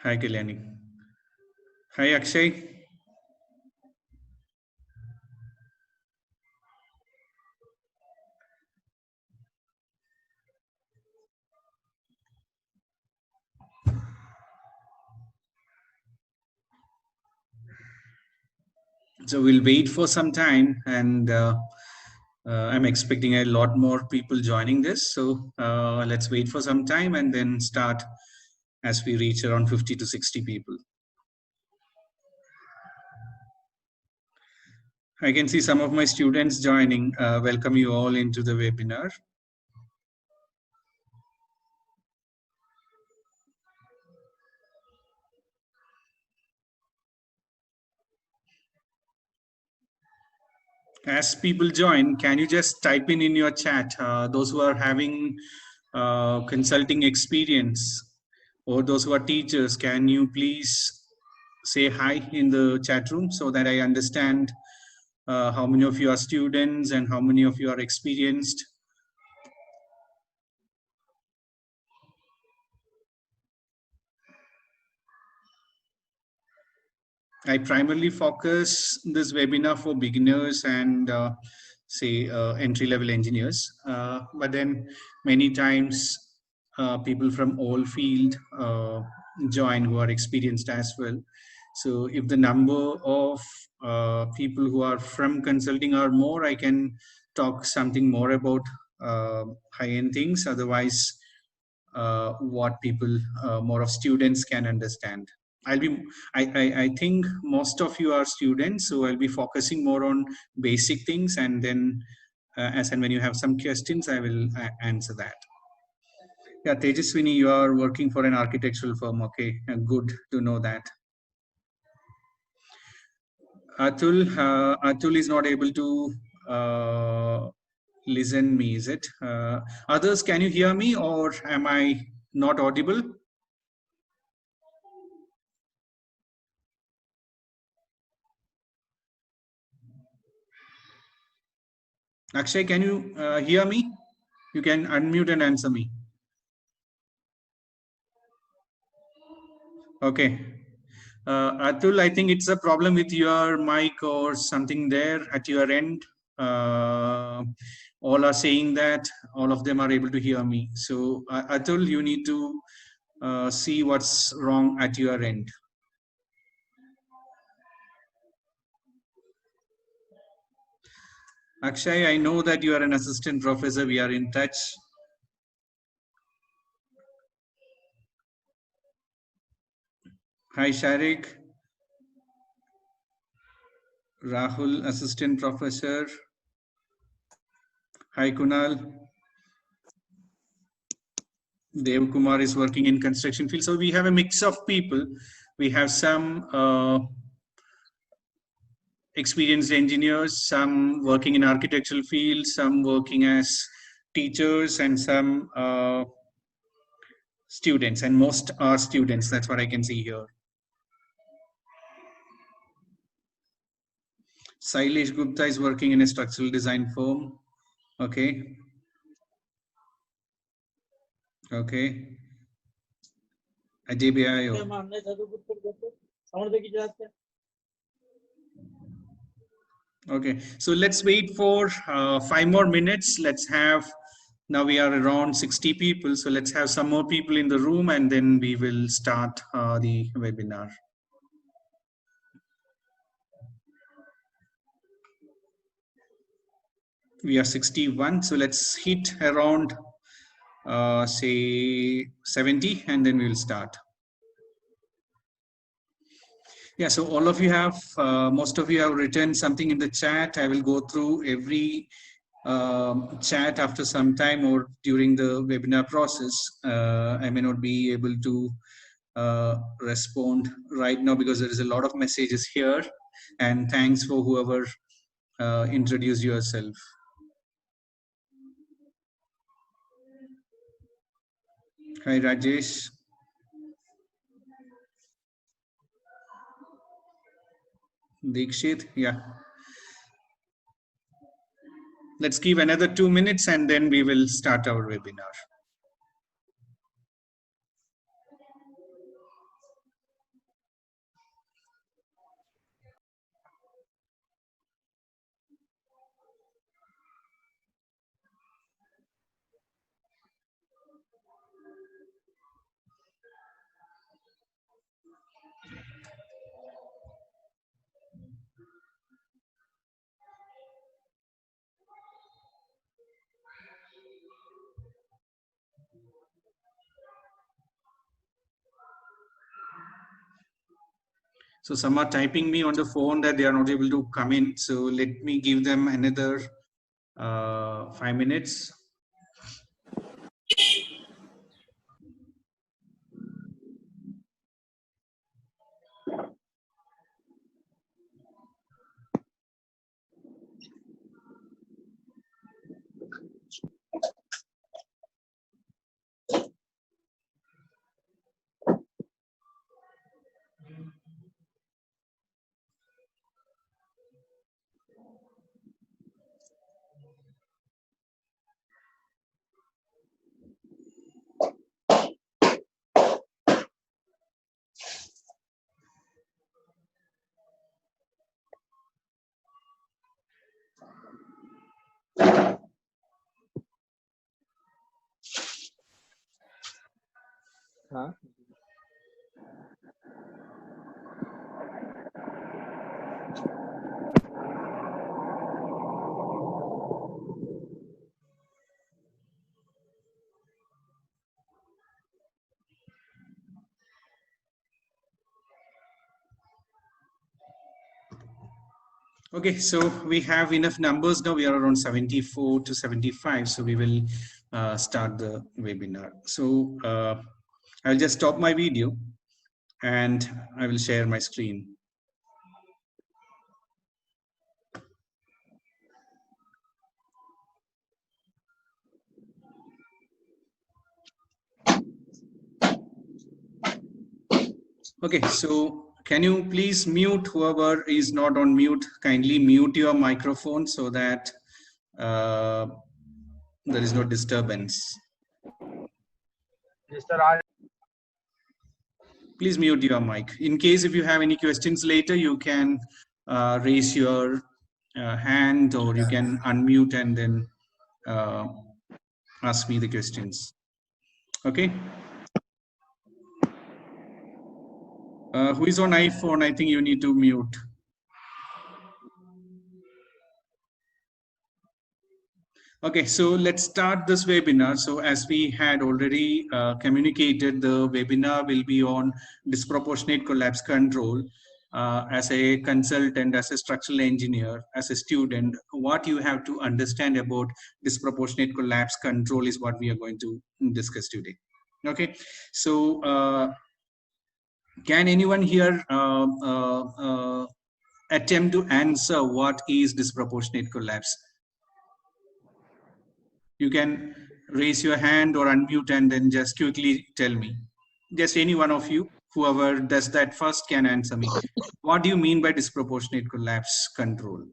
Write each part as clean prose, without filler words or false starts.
Hi, Kalyani. Hi, Akshay. So we'll wait for some time, and I'm expecting a lot more people joining this. So let's wait for some time and then start as we reach around 50 to 60 people. I can see some of my students joining. Welcome you all into the webinar. As people join, can you just type in your chat, those who are having consulting experience or those who are teachers, can you please say hi in the chat room so that I understand how many of you are students and how many of you are experienced. I primarily focus this webinar for beginners and say entry-level engineers, but then many times people from all field join who are experienced as well. So if the number of people who are from consulting are more, I can talk something more about high-end things. Otherwise, what people, more of students can understand. I think most of you are students, so I'll be focusing more on basic things, and then as and when you have some questions, I will answer that. Yeah, Tejaswini, you are working for an architectural firm. Okay, good to know that. Atul is not able to listen me, is it? Others, can you hear me, or am I not audible? Akshay, can you hear me? You can unmute and answer me. Okay. Atul, I think it's a problem with your mic or something there at your end. All are saying that all of them are able to hear me. So Atul, you need to see what's wrong at your end. Akshay, I know that you are an assistant professor. We are in touch. Hi, Sharik. Rahul, assistant professor. Hi, Kunal. Dev Kumar is working in construction field. So we have a mix of people. We have some experienced engineers, some working in architectural field, some working as teachers, and some students, and most are students. That's what I can see here. Sailesh Gupta is working in a structural design firm. Okay. Okay. Ajay Bhayo. Okay, so let's wait for 5 more minutes. Let's have, now we are around 60 people, so let's have some more people in the room and then we will start the webinar. We are 61, so let's hit around say 70 and then we will start. Yeah, so all of you have, most of you have written something in the chat. I will go through every chat after some time or during the webinar process. I may not be able to respond right now because there is a lot of messages here, and thanks for whoever introduced yourself. Hi, Rajesh. Dikshit, yeah. Let's give another 2 minutes and then we will start our webinar. So some are typing me on the phone that they are not able to come in. So let me give them another 5 minutes. Huh? Okay, so we have enough numbers now. We are around 74 to 75. So we will start the webinar. So I'll just stop my video and I will share my screen. Okay, so can you please mute whoever is not on mute? Kindly mute your microphone so that there is no disturbance. Mr. Raj. Please mute your mic. In case if you have any questions later, you can raise your hand or you can unmute and then ask me the questions. Okay. Who is on iPhone? I think you need to mute. Okay, so let's start this webinar. So as we had already communicated, the webinar will be on disproportionate collapse control. As a consultant, as a structural engineer, as a student, what you have to understand about disproportionate collapse control is what we are going to discuss today. Okay, so can anyone here attempt to answer what is disproportionate collapse? You can raise your hand or unmute and then just quickly tell me. Just any one of you, whoever does that first can answer me. What do you mean by disproportionate collapse control?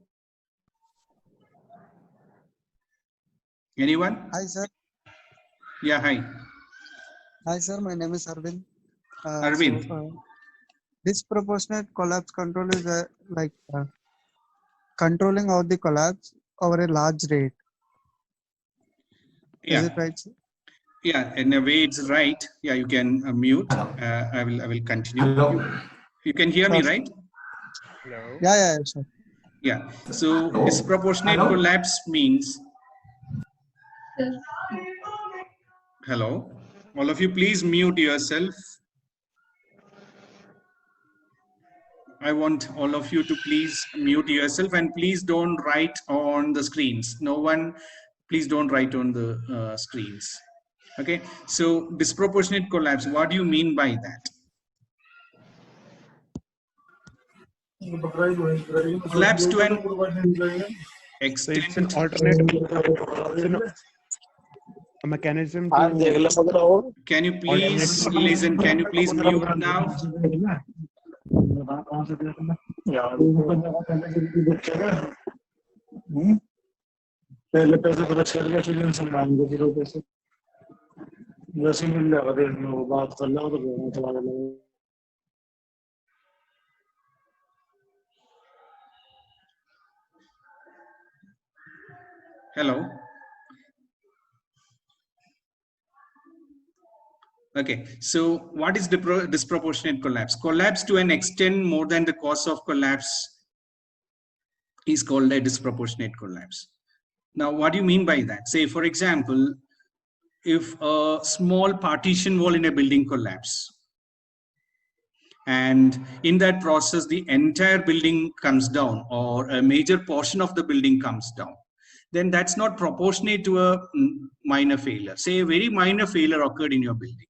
Anyone? Hi, sir. Yeah, hi. Hi, sir. My name is Arvind. Arvind. Disproportionate collapse control is controlling of the collapse over a large rate. Yeah. Is it right, sir? Yeah, in a way it's right. Yeah, you can mute. I will continue. Hello. You can hear me, Sure. right? Hello. Yeah, sure. Yeah. So disproportionate Hello. collapse means. Hello. All of you, please mute yourself. I want all of you to please mute yourself and please don't write on the screens. No one, please don't write on the screens. Okay, so disproportionate collapse, what do you mean by that? Collapse to an extent. It's an alternate mechanism to Can you please listen? Can you please mute now? पहले पैसे पता चल गया फिर मुसलमान को फिर पैसे वैसे मिल जाएगा देखने को बात कर लो तो चला गया Hello. Okay, so what is disproportionate collapse? Collapse to an extent more than the cause of collapse is called a disproportionate collapse. Now, what do you mean by that? Say, for example, if a small partition wall in a building collapse, and in that process the entire building comes down or a major portion of the building comes down, then that's not proportionate to a minor failure. Say a very minor failure occurred in your building.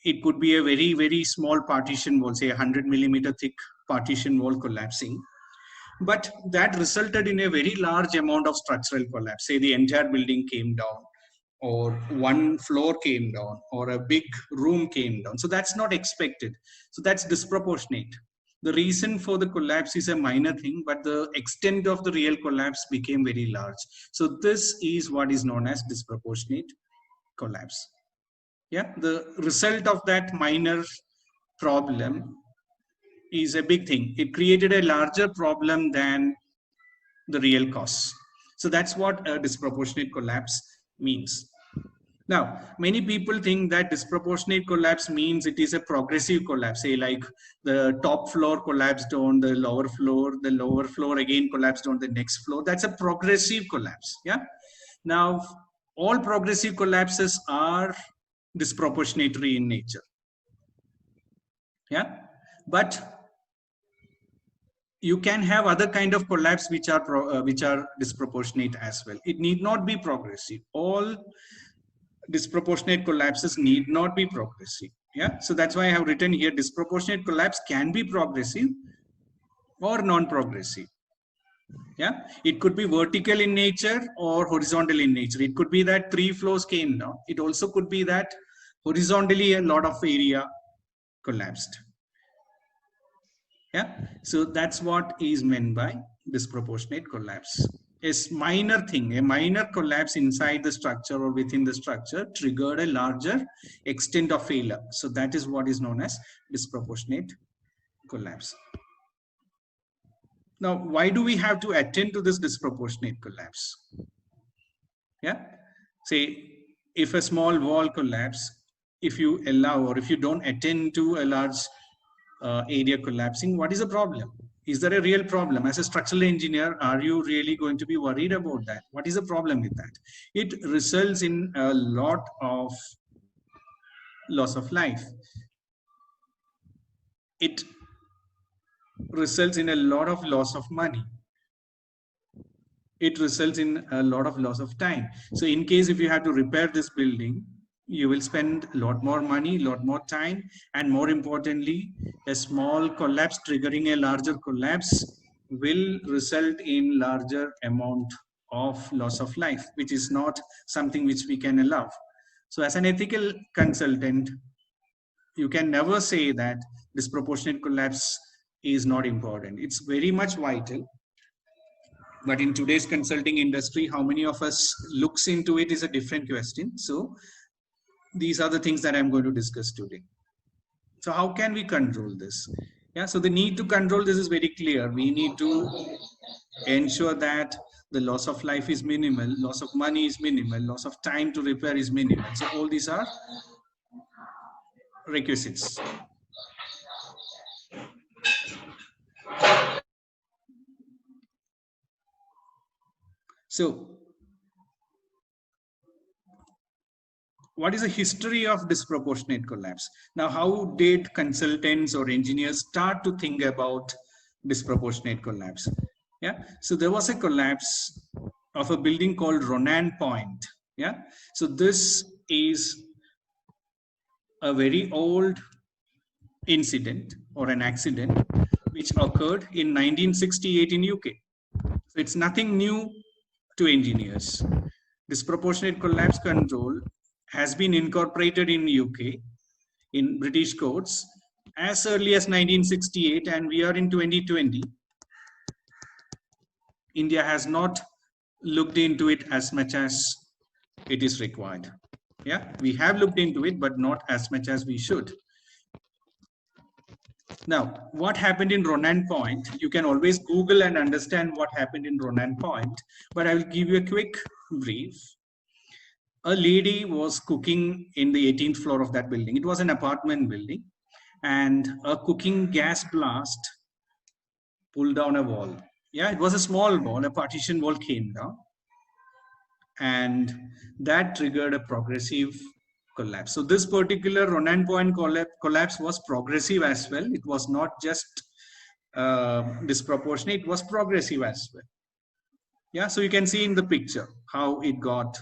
It could be a very, very small partition wall, say 100mm thick partition wall collapsing. But that resulted in a very large amount of structural collapse. Say the entire building came down, or one floor came down, or a big room came down. So that's not expected. So that's disproportionate. The reason for the collapse is a minor thing, but the extent of the real collapse became very large. So this is what is known as disproportionate collapse. Yeah, the result of that minor problem is a big thing. It created a larger problem than the real cause. So that's what a disproportionate collapse means. Now, many people think that disproportionate collapse means it is a progressive collapse, say like the top floor collapsed on the lower floor again collapsed on the next floor. That's a progressive collapse. Yeah. Now, all progressive collapses are disproportionatory in nature. Yeah. But you can have other kind of collapse which are disproportionate as well. It need not be progressive. All disproportionate collapses need not be progressive. Yeah, so that's why I have written here disproportionate collapse can be progressive or non-progressive. Yeah, it could be vertical in nature or horizontal in nature. It could be that 3 floors came down. It also could be that horizontally a lot of area collapsed. Yeah, so that's what is meant by disproportionate collapse. A minor thing, a minor collapse inside the structure or within the structure triggered a larger extent of failure. So that is what is known as disproportionate collapse. Now, why do we have to attend to this disproportionate collapse? Yeah, say if a small wall collapse, if you allow or if you don't attend to a large area collapsing, what is the problem? Is there a real problem? As a structural engineer, are you really going to be worried about that? What is the problem with that? It results in a lot of loss of life. It results in a lot of loss of money. It results in a lot of loss of time. So in case if you have to repair this building, you will spend a lot more money, a lot more time, and more importantly, a small collapse triggering a larger collapse will result in larger amount of loss of life, which is not something which we can allow. So as an ethical consultant, you can never say that disproportionate collapse is not important. It's very much vital. But in today's consulting industry, how many of us looks into it is a different question. So these are the things that I'm going to discuss today. So how can we control this? Yeah, so the need to control this is very clear. We need to ensure that the loss of life is minimal, loss of money is minimal, loss of time to repair is minimal. So all these are requisites. So what is the history of disproportionate collapse? Now, how did consultants or engineers start to think about disproportionate collapse? Yeah, so there was a collapse of a building called Ronan Point. Yeah, so this is a very old incident or an accident which occurred in 1968 in UK. So it's nothing new to engineers. Disproportionate collapse control has been incorporated in UK, in British courts, as early as 1968, and we are in 2020. India has not looked into it as much as it is required. Yeah, we have looked into it, but not as much as we should. Now, what happened in Ronan Point? You can always Google and understand what happened in Ronan Point, but I will give you a quick brief. A lady was cooking in the 18th floor of that building. It was an apartment building, and a cooking gas blast pulled down a wall. Yeah, it was a small wall, a partition wall came down, and that triggered a progressive collapse. So this particular Ronan Point collapse was progressive as well. It was not just disproportionate, it was progressive as well. Yeah, so you can see in the picture how it got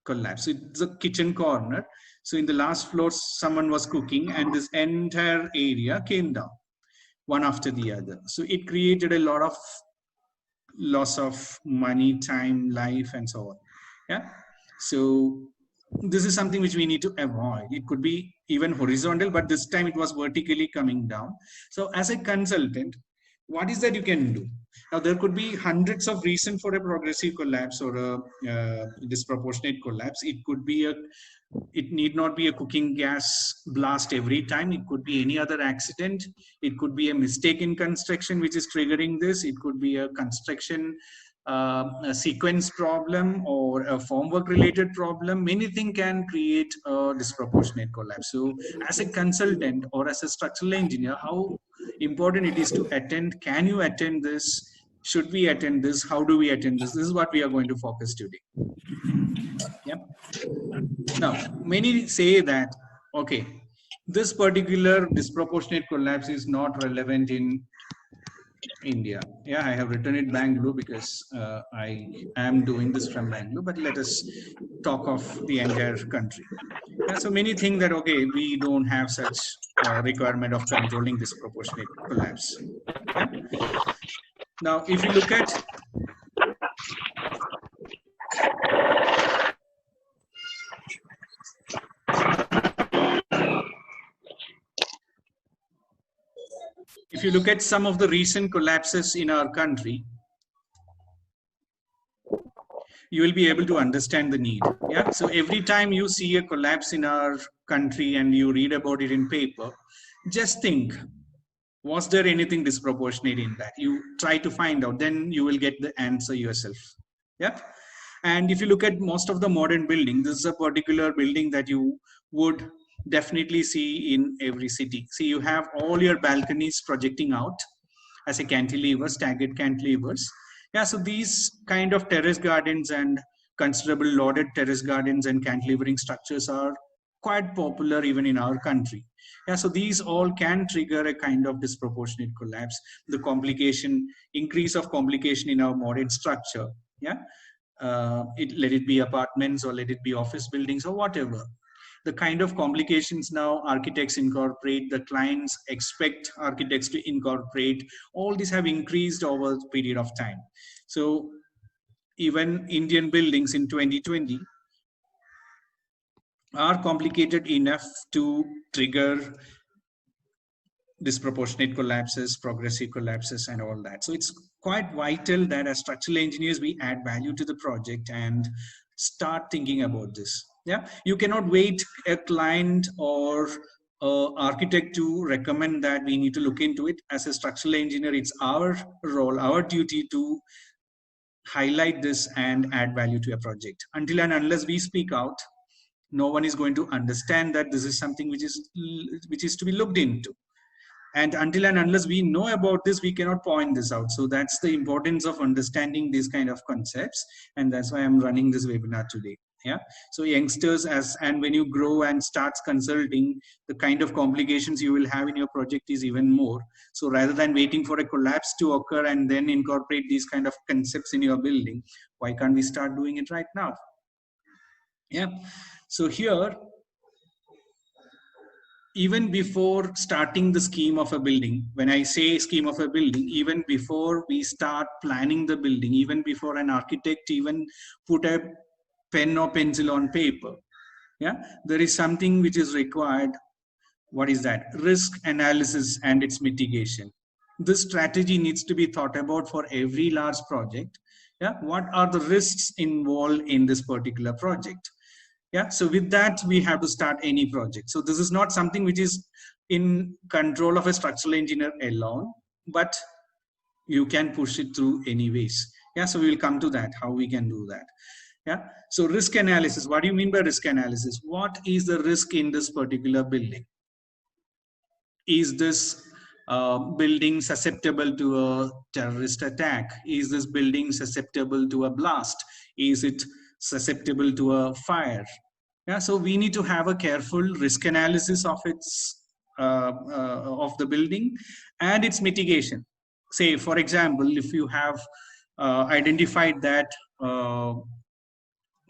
collapsed. So it's a kitchen corner. So in the last floor, someone was cooking and this entire area came down one after the other. So it created a lot of loss of money, time, life, and so on. Yeah. So this is something which we need to avoid. It could be even horizontal, but this time it was vertically coming down. So as a consultant, what is that you can do? Now there could be hundreds of reasons for a progressive collapse or a disproportionate collapse. It could be it need not be a cooking gas blast every time. It could be any other accident. It could be a mistake in construction which is triggering this. It could be a construction a sequence problem or a formwork related problem. Anything can create a disproportionate collapse. So as a consultant or as a structural engineer, how important it is to attend? Can you attend this? Should we attend this? How do we attend this? This is what we are going to focus today. Yep. Now, many say that, okay, this particular disproportionate collapse is not relevant in India. Yeah, I have written it Bangalore because I am doing this from Bangalore, but let us talk of the entire country. Yeah, so many think that, okay, we don't have such requirement of controlling disproportionate collapse. Yeah? Now, if you look at some of the recent collapses in our country, you will be able to understand the need. Yeah. So every time you see a collapse in our country and you read about it in paper, just think, was there anything disproportionate in that? You try to find out, then you will get the answer yourself. Yeah. And if you look at most of the modern buildings, this is a particular building that you would definitely see in every city. See, you have all your balconies projecting out as a cantilever, staggered cantilevers. Yeah, so these kind of terrace gardens and considerable loaded terrace gardens and cantilevering structures are quite popular even in our country. Yeah, so these all can trigger a kind of disproportionate collapse. The complication, increase of complication in our modern structure. Yeah, let it be apartments or let it be office buildings or whatever. The kind of complications now architects incorporate, the clients expect architects to incorporate, all these have increased over a period of time. So even Indian buildings in 2020 are complicated enough to trigger disproportionate collapses, progressive collapses, and all that. So it's quite vital that as structural engineers, we add value to the project and start thinking about this. Yeah, you cannot wait a client or architect to recommend that we need to look into it. As a structural engineer, it's our role, our duty to highlight this and add value to a project. Until and unless we speak out, no one is going to understand that this is something which is to be looked into. And until and unless we know about this, we cannot point this out. So that's the importance of understanding these kind of concepts. And that's why I'm running this webinar today. Yeah. So youngsters, and when you grow and starts consulting, the kind of complications you will have in your project is even more. So rather than waiting for a collapse to occur and then incorporate these kind of concepts in your building, why can't we start doing it right now? Yeah. So here, even before starting the scheme of a building, when I say scheme of a building, even before we start planning the building, even before an architect even put a pen or pencil on paper, yeah, there is something which is required. What is that? Risk analysis and its mitigation. This strategy needs to be thought about for every large project. Yeah, what are the risks involved in this particular project? Yeah, so with that, we have to start any project. So this is not something which is in control of a structural engineer alone, but you can push it through anyways. Yeah, so we will come to that, how we can do that. Yeah, so risk analysis. What do you mean by risk analysis? What is the risk in this particular building? Is this building susceptible to a terrorist attack? Is this building susceptible to a blast? Is it susceptible to a fire? Yeah, so we need to have a careful risk analysis of its of the building and its mitigation. Say, for example, if you have identified that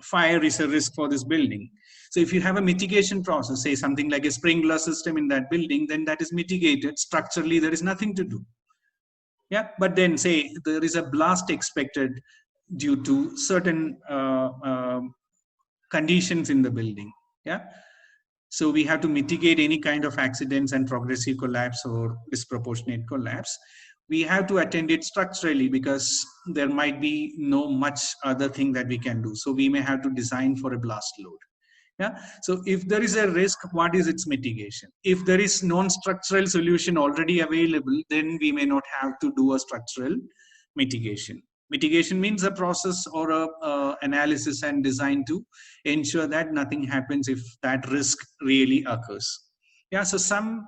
fire is a risk for this building. So if you have a mitigation process, say something like a sprinkler system in that building, then that is mitigated. Structurally, there is nothing to do. Yeah, but then say there is a blast expected due to certain conditions in the building. Yeah, so we have to mitigate any kind of accidents and progressive collapse or disproportionate collapse. We have to attend it structurally because there might be no much other thing that we can do. So we may have to design for a blast load. Yeah. So if there is a risk, what is its mitigation? If there is non-structural solution already available, then we may not have to do a structural mitigation. Mitigation means a process or a analysis and design to ensure that nothing happens if that risk really occurs. Yeah. So some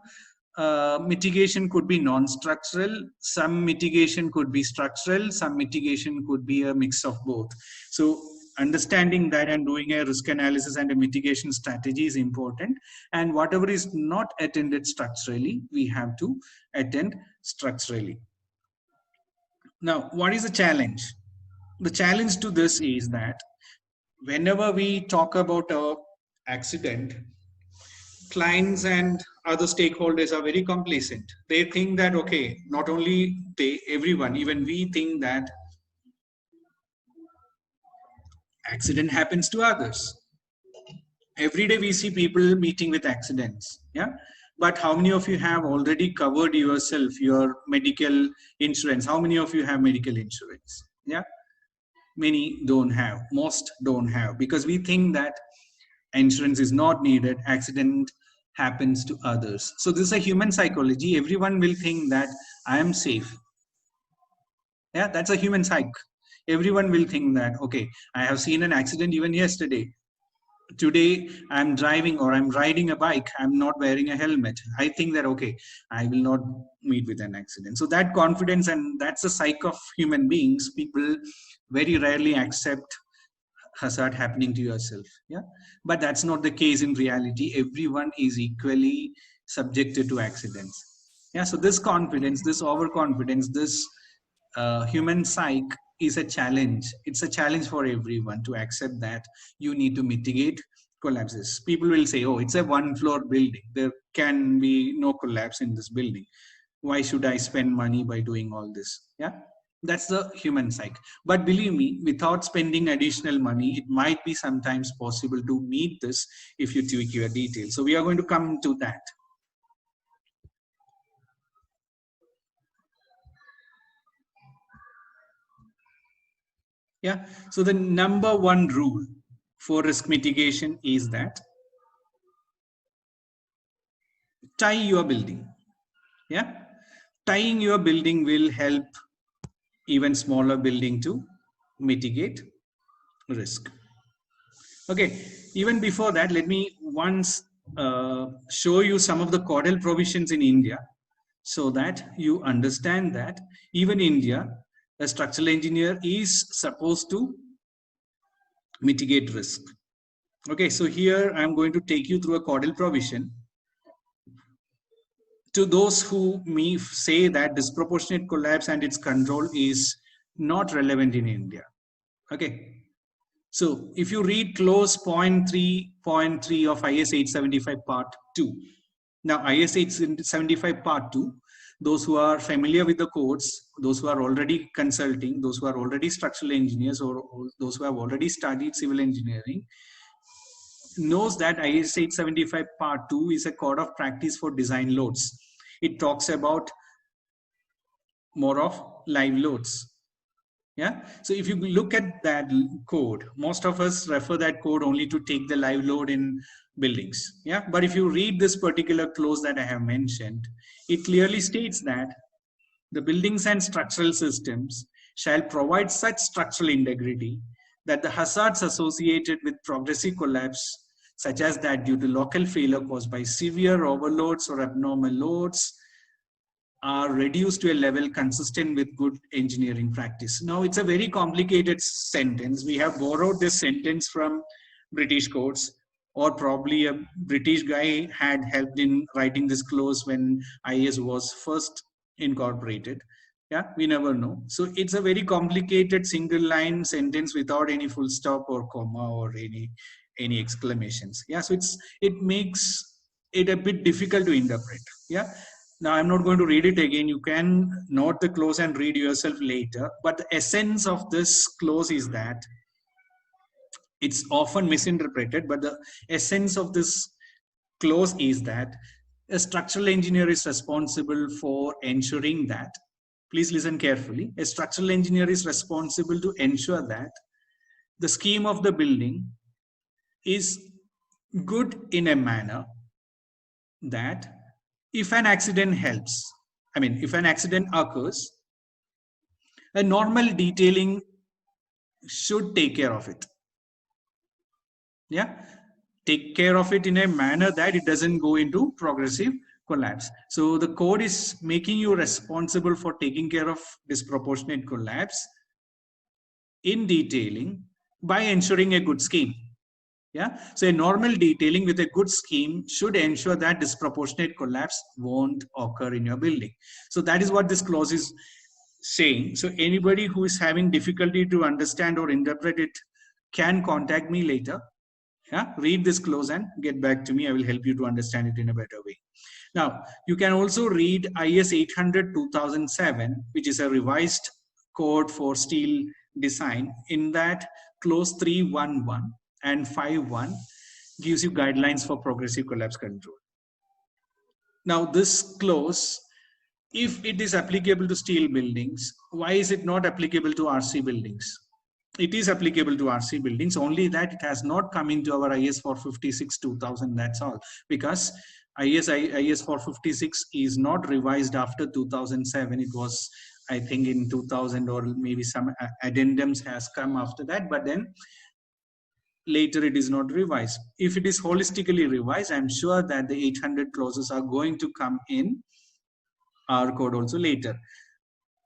mitigation could be non-structural, some mitigation could be structural, some mitigation could be a mix of both. So understanding that and doing a risk analysis and a mitigation strategy is important. And whatever is not attended structurally, we have to attend structurally. Now, what is the challenge? The challenge to this is that whenever we talk about an accident, clients and other stakeholders are very complacent. They think that, okay, not only they, everyone, even we think that accident happens to others. Every day we see people meeting with accidents. Yeah. But how many of you have already covered yourself, your medical insurance? How many of you have medical insurance? Yeah. Many don't have, most don't have, because we think that insurance is not needed, accident happens to others. So this is a human psychology. Everyone will think that I am safe. Yeah, that's a human psych. Everyone will think that, okay, I have seen an accident even yesterday. Today I'm driving or I'm riding a bike, I'm not wearing a helmet. I think that, okay, I will not meet with an accident. So that confidence, and that's the psyche of human beings. People very rarely accept hazard happening to yourself. Yeah, but that's not the case in reality. Everyone is equally subjected to accidents. Yeah, so this confidence, this overconfidence, this human psyche is a challenge. It's a challenge for everyone to accept that you need to mitigate collapses. People will say, oh, it's a one-floor building, there can be no collapse in this building. Why should I spend money by doing all this? Yeah, that's the human psyche. But believe me, without spending additional money, it might be sometimes possible to meet this if you tweak your details. So we are going to come to that. Yeah, so the number one rule for risk mitigation is that tie your building. Yeah, tying your building will help even smaller building to mitigate risk. Okay, even before that, let me once show you some of the CODEL provisions in India so that you understand that even India, a structural engineer is supposed to mitigate risk. Okay, so here I'm going to take you through a CODEL provision. To those who may say that disproportionate collapse and its control is not relevant in India. Okay, so if you read clause 0.3.3 of IS 875 part 2. Now IS 875 part 2, those who are familiar with the codes, those who are already consulting, those who are already structural engineers, or those who have already studied civil engineering, knows that IS 875 part 2 is a code of practice for design loads. It talks about more of live loads. Yeah, so if you look at that code, most of us refer that code only to take the live load in buildings. Yeah, but if you read this particular clause that I have mentioned, it clearly states that the buildings and structural systems shall provide such structural integrity that the hazards associated with progressive collapse, such as that due to local failure caused by severe overloads or abnormal loads, are reduced to a level consistent with good engineering practice. Now, it's a very complicated sentence. We have borrowed this sentence from British codes. or probably a British guy had helped in writing this clause when IAS was first incorporated. Yeah, we never know. So it's a very complicated single line sentence without any full stop or comma or any exclamations. Yeah, so it makes it a bit difficult to interpret. Yeah. Now I'm not going to read it again. You can note the clause and read yourself later. But the essence of this clause is that it's often misinterpreted, but the essence of this clause is that a structural engineer is responsible for ensuring that, please listen carefully, a structural engineer is responsible to ensure that the scheme of the building is good in a manner that if an accident if an accident occurs, a normal detailing should take care of it. Yeah, take care of it in a manner that it doesn't go into progressive collapse. So the code is making you responsible for taking care of disproportionate collapse in detailing by ensuring a good scheme. Yeah, so a normal detailing with a good scheme should ensure that disproportionate collapse won't occur in your building. So that is what this clause is saying. So anybody who is having difficulty to understand or interpret it can contact me later. Yeah, read this clause and get back to me. I will help you to understand it in a better way. Now, you can also read IS 800-2007, which is a revised code for steel design. In that, clause 311 and 51 gives you guidelines for progressive collapse control. Now, this clause, if it is applicable to steel buildings, why is it not applicable to RC buildings? It is applicable to RC buildings, only that it has not come into our IS 456-2000, that's all. Because IS 456 is not revised after 2007. It was, I think, in 2000, or maybe some addendums has come after that, but then later it is not revised. If it is holistically revised, I'm sure that the 800 clauses are going to come in our code also later.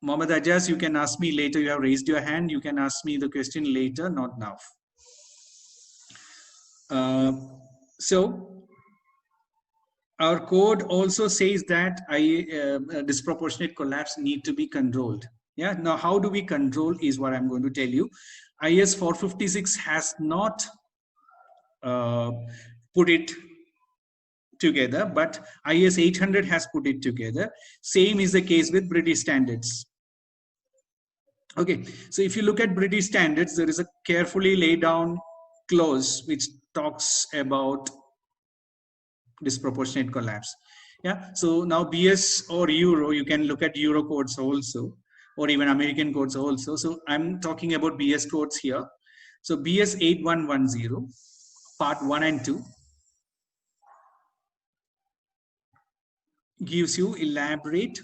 Mohammad Ajaz, you can ask me later. You have raised your hand. You can ask me the question later, not now. So our code also says that disproportionate collapse need to be controlled. Yeah. Now, how do we control is what I'm going to tell you. IS 456 has not put it together, but IS 800 has put it together. Same is the case with British standards. Okay, so if you look at British standards, there is a carefully laid down clause which talks about disproportionate collapse. Yeah, so now BS or Euro, you can look at Euro codes also, or even American codes also. So I'm talking about BS codes here. So BS 8110, part 1 and 2, gives you elaborate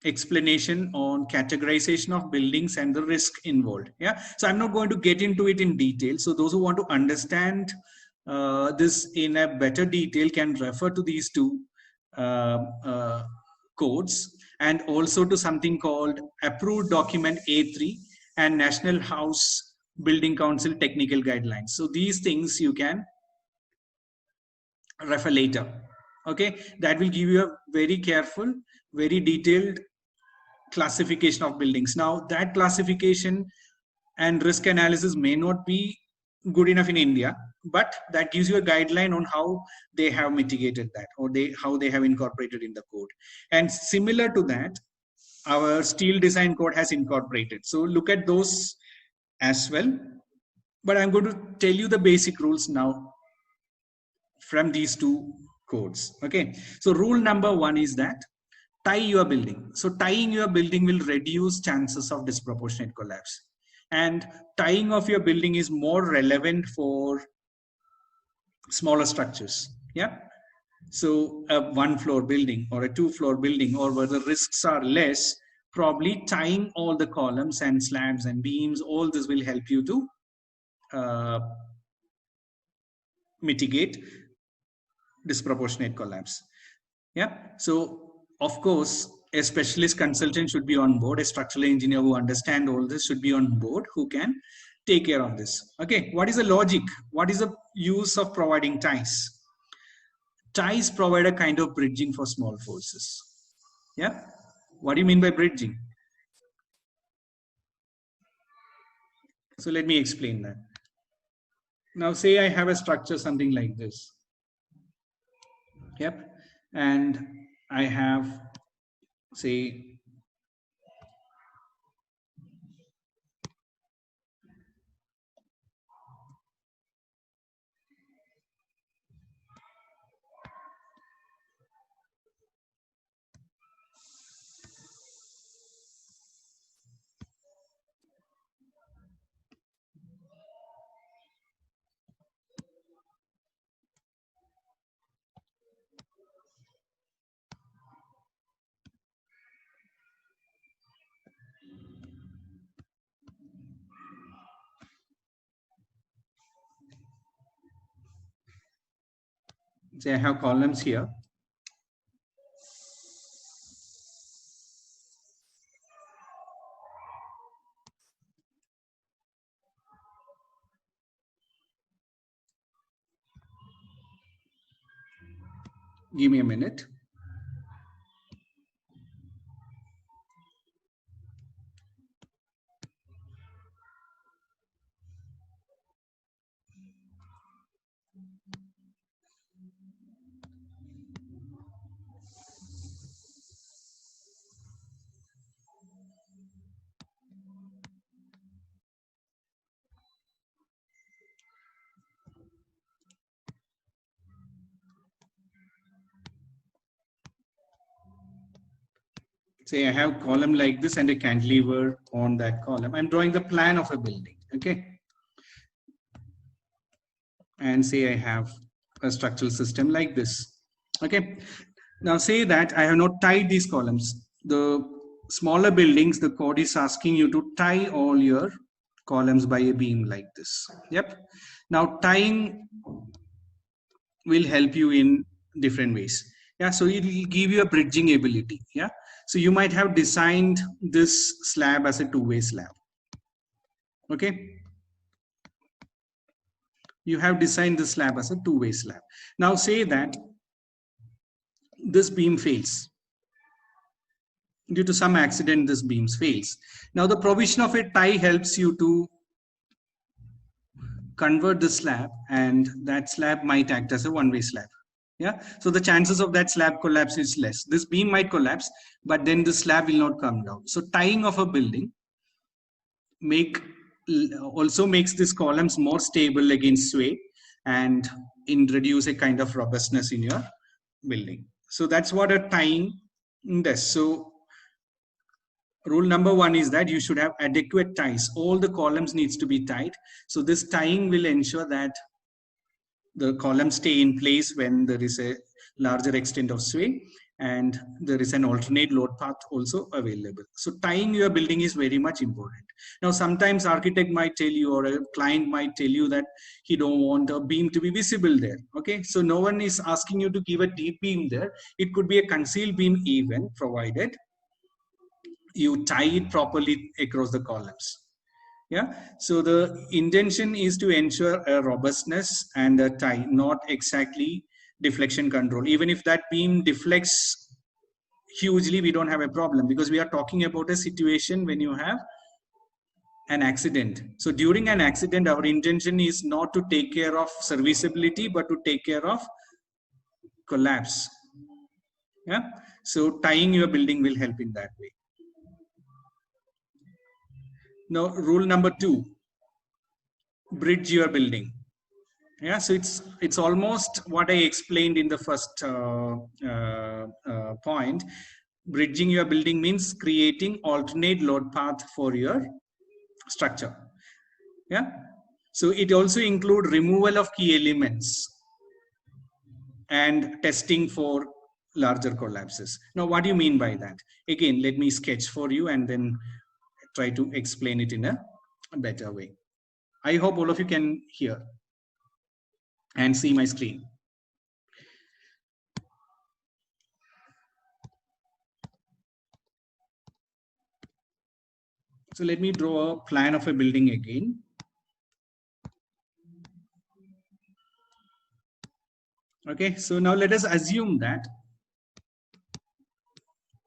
explanation on categorization of buildings and the risk involved. Yeah, so I'm not going to get into it in detail. So those who want to understand this in a better detail can refer to these two codes, and also to something called Approved Document A3 and National House Building Council Technical Guidelines. So these things you can refer later. Okay, that will give you a very careful, very detailed classification of buildings. Now, that classification and risk analysis may not be good enough in India, but that gives you a guideline on how they have mitigated that, or how they have incorporated in the code. And similar to that, our steel design code has incorporated. So look at those as well. But I'm going to tell you the basic rules now from these two codes. Okay, so rule number 1 is that tie your building. So tying your building will reduce chances of disproportionate collapse. And tying of your building is more relevant for smaller structures. Yeah. So a 1-floor building or a 2-floor building, or where the risks are less, probably tying all the columns and slabs and beams, all this will help you to mitigate disproportionate collapse. Yeah. So of course, a specialist consultant should be on board. A structural engineer who understands all this should be on board, who can take care of this. Okay, what is the logic? What is the use of providing ties? Ties provide a kind of bridging for small forces. Yeah, what do you mean by bridging? So let me explain that. Now say I have a structure something like this. Yep, and I have, say, I have columns here. Give me a minute. Say I have column like this and a cantilever on that column. I'm drawing the plan of a building, okay? And say I have a structural system like this, okay? Now say that I have not tied these columns. The smaller buildings, the code is asking you to tie all your columns by a beam like this. Yep. Now tying will help you in different ways. Yeah, so it will give you a bridging ability. Yeah, so you might have designed this slab as a two-way slab. Okay, you have designed this slab as a two-way slab. Now say that this beam fails. Due to some accident, this beam fails. Now the provision of a tie helps you to convert the slab, and that slab might act as a one-way slab. Yeah, so the chances of that slab collapse is less. This beam might collapse, but then the slab will not come down. So tying of a building also makes these columns more stable against sway and introduce a kind of robustness in your building. So that's what a tying does. So rule number one is that you should have adequate ties. All the columns needs to be tied. So this tying will ensure that the columns stay in place when there is a larger extent of sway and there is an alternate load path also available. So tying your building is very much important. Now sometimes architect might tell you, or a client might tell you, that he don't want a beam to be visible there. Okay, so no one is asking you to give a deep beam there. It could be a concealed beam even, provided you tie it properly across the columns. Yeah, so the intention is to ensure a robustness and a tie, not exactly deflection control. Even if that beam deflects hugely, we don't have a problem, because we are talking about a situation when you have an accident. So during an accident, our intention is not to take care of serviceability, but to take care of collapse. Yeah, so tying your building will help in that way. Now, rule number 2, bridge your building. Yeah, so it's almost what I explained in the first point. Bridging your building means creating alternate load path for your structure. Yeah, so it also includes removal of key elements and testing for larger collapses. Now, what do you mean by that? Again, let me sketch for you and then try to explain it in a better way. I hope all of you can hear and see my screen. So let me draw a plan of a building again. Okay, so now let us assume that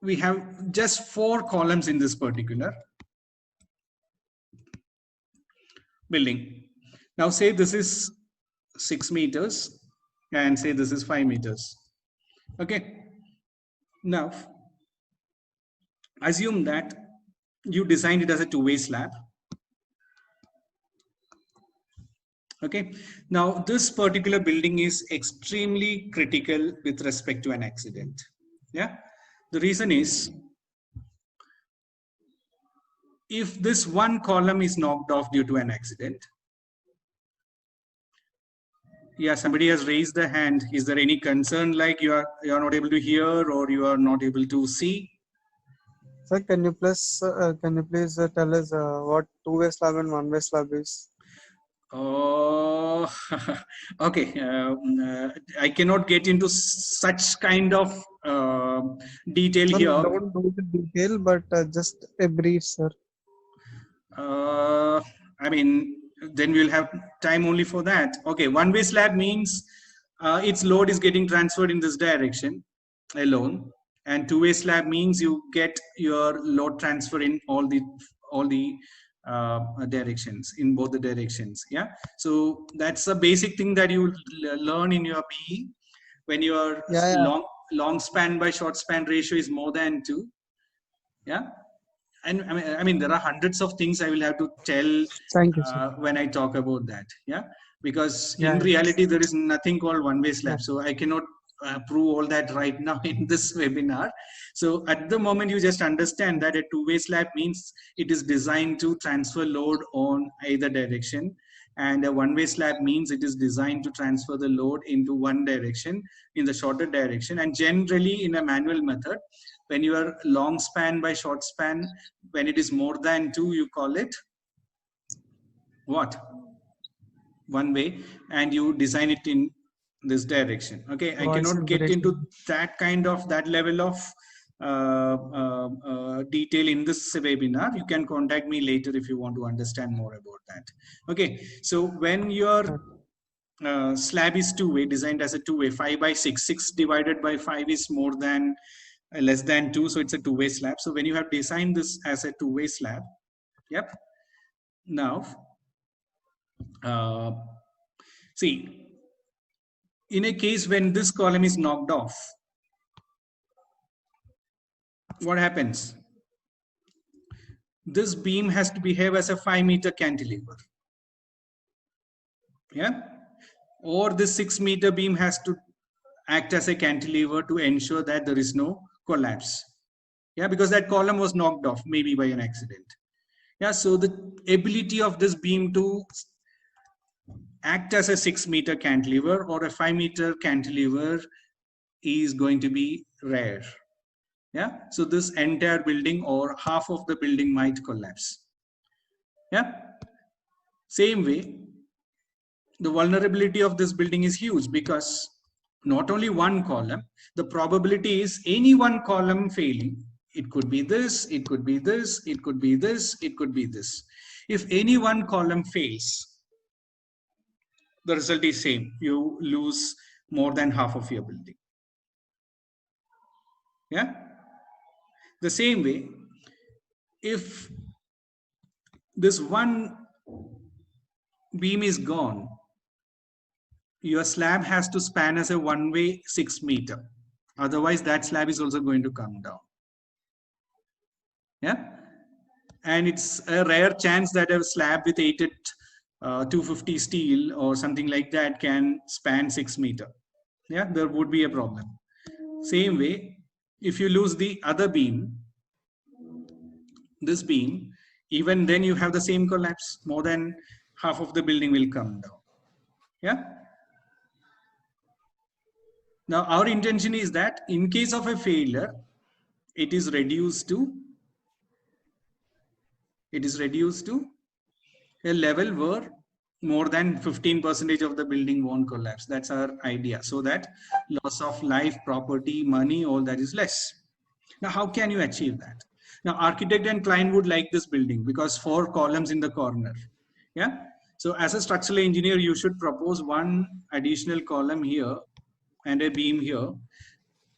we have just 4 columns in this particular building. Now say this is 6 meters and say this is 5 meters. Okay, now assume that you designed it as a two-way slab. Okay, now this particular building is extremely critical with respect to an accident. Yeah, the reason is, if this one column is knocked off due to an accident. Yeah, somebody has raised the hand. Is there any concern, like you are not able to hear or you are not able to see? Sir, can you please tell us what two-way slab and one-way slab is? Oh, okay. I cannot get into such kind of detail Sir, here. don't do the detail, but just a brief, sir. I mean, then we'll have time only for that. Okay, one-way slab means its load is getting transferred in this direction alone, and two-way slab means you get your load transfer in all the directions, in both the directions. Yeah, so that's a basic thing that you learn in your PE when your long span by short span ratio is more than 2. Yeah. And I mean, there are hundreds of things I will have to tell. Thank you, sir. When I talk about that. Yeah, because in reality, there is nothing called one-way slab. So I cannot prove all that right now in this webinar. So at the moment, you just understand that a two-way slab means it is designed to transfer load on either direction. And a one-way slab means it is designed to transfer the load into one direction, in the shorter direction. And generally in a manual method, when you are long span by short span, when it is more than 2, you call it what? One way, and you design it in this direction. Okay, I cannot get into that level of detail in this webinar. You can contact me later if you want to understand more about that. Okay, so when your slab is two-way, designed as a two-way, 5 by 6, 6 divided by 5 is less than 2, so it's a two-way slab. So when you have designed this as a two-way slab, yep. Now, see, in a case when this column is knocked off, what happens? This beam has to behave as a 5-meter cantilever. Yeah, or this 6-meter beam has to act as a cantilever to ensure that there is no collapse. Yeah, because that column was knocked off maybe by an accident. Yeah, so the ability of this beam to act as a 6-meter cantilever or a 5-meter cantilever is going to be rare. Yeah, so this entire building or half of the building might collapse. Yeah, same way, the vulnerability of this building is huge because not only one column, the probability is any one column failing. It could be this, it could be this, it could be this, it could be this. If any one column fails, the result is same. You lose more than half of your building. Yeah. The same way, if this one beam is gone, your slab has to span as a one-way 6-meter. Otherwise, that slab is also going to come down. Yeah. And it's a rare chance that a slab with 250 steel or something like that can span 6 meter. Yeah, there would be a problem. Same way, if you lose the other beam, this beam, even then you have the same collapse. More than half of the building will come down. Yeah. Now our intention is that in case of a failure, it is reduced to a level where more than 15% of the building won't collapse. That's our idea. So that loss of life, property, money, all that is less. Now, how can you achieve that? Now, architect and client would like this building because 4 columns in the corner. Yeah. So as a structural engineer, you should propose one additional column here and a beam here,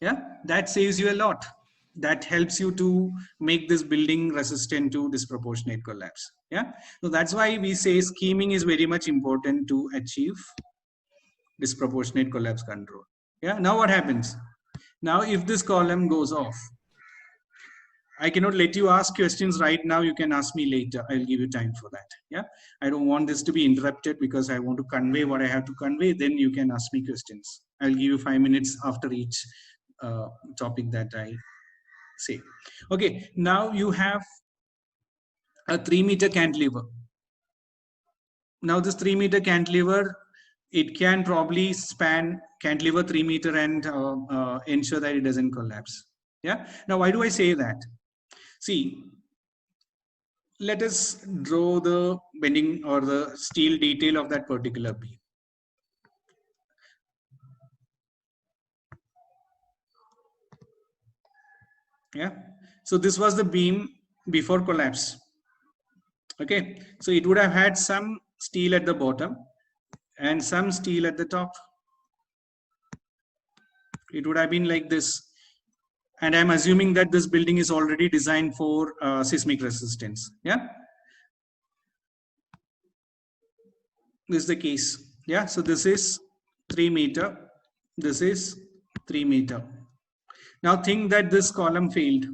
yeah, that saves you a lot. That helps you to make this building resistant to disproportionate collapse. Yeah, so that's why we say scheming is very much important to achieve disproportionate collapse control. Yeah, now what happens? Now if this column goes off, I cannot let you ask questions right now. You can ask me later. I'll give you time for that. Yeah, I don't want this to be interrupted because I want to convey what I have to convey. Then you can ask me questions. I'll give you 5 minutes after each topic that I say. Okay, now you have a 3-meter cantilever. Now this 3-meter cantilever, it can probably span cantilever 3 meter and ensure that it doesn't collapse. Yeah. Now why do I say that? See, let us draw the bending or the steel detail of that particular beam. Yeah. So this was the beam before collapse. Okay. So it would have had some steel at the bottom and some steel at the top. It would have been like this. And I'm assuming that this building is already designed for seismic resistance. Yeah. This is the case. Yeah. So this is 3 meter. This is 3 meter. Now think that this column failed.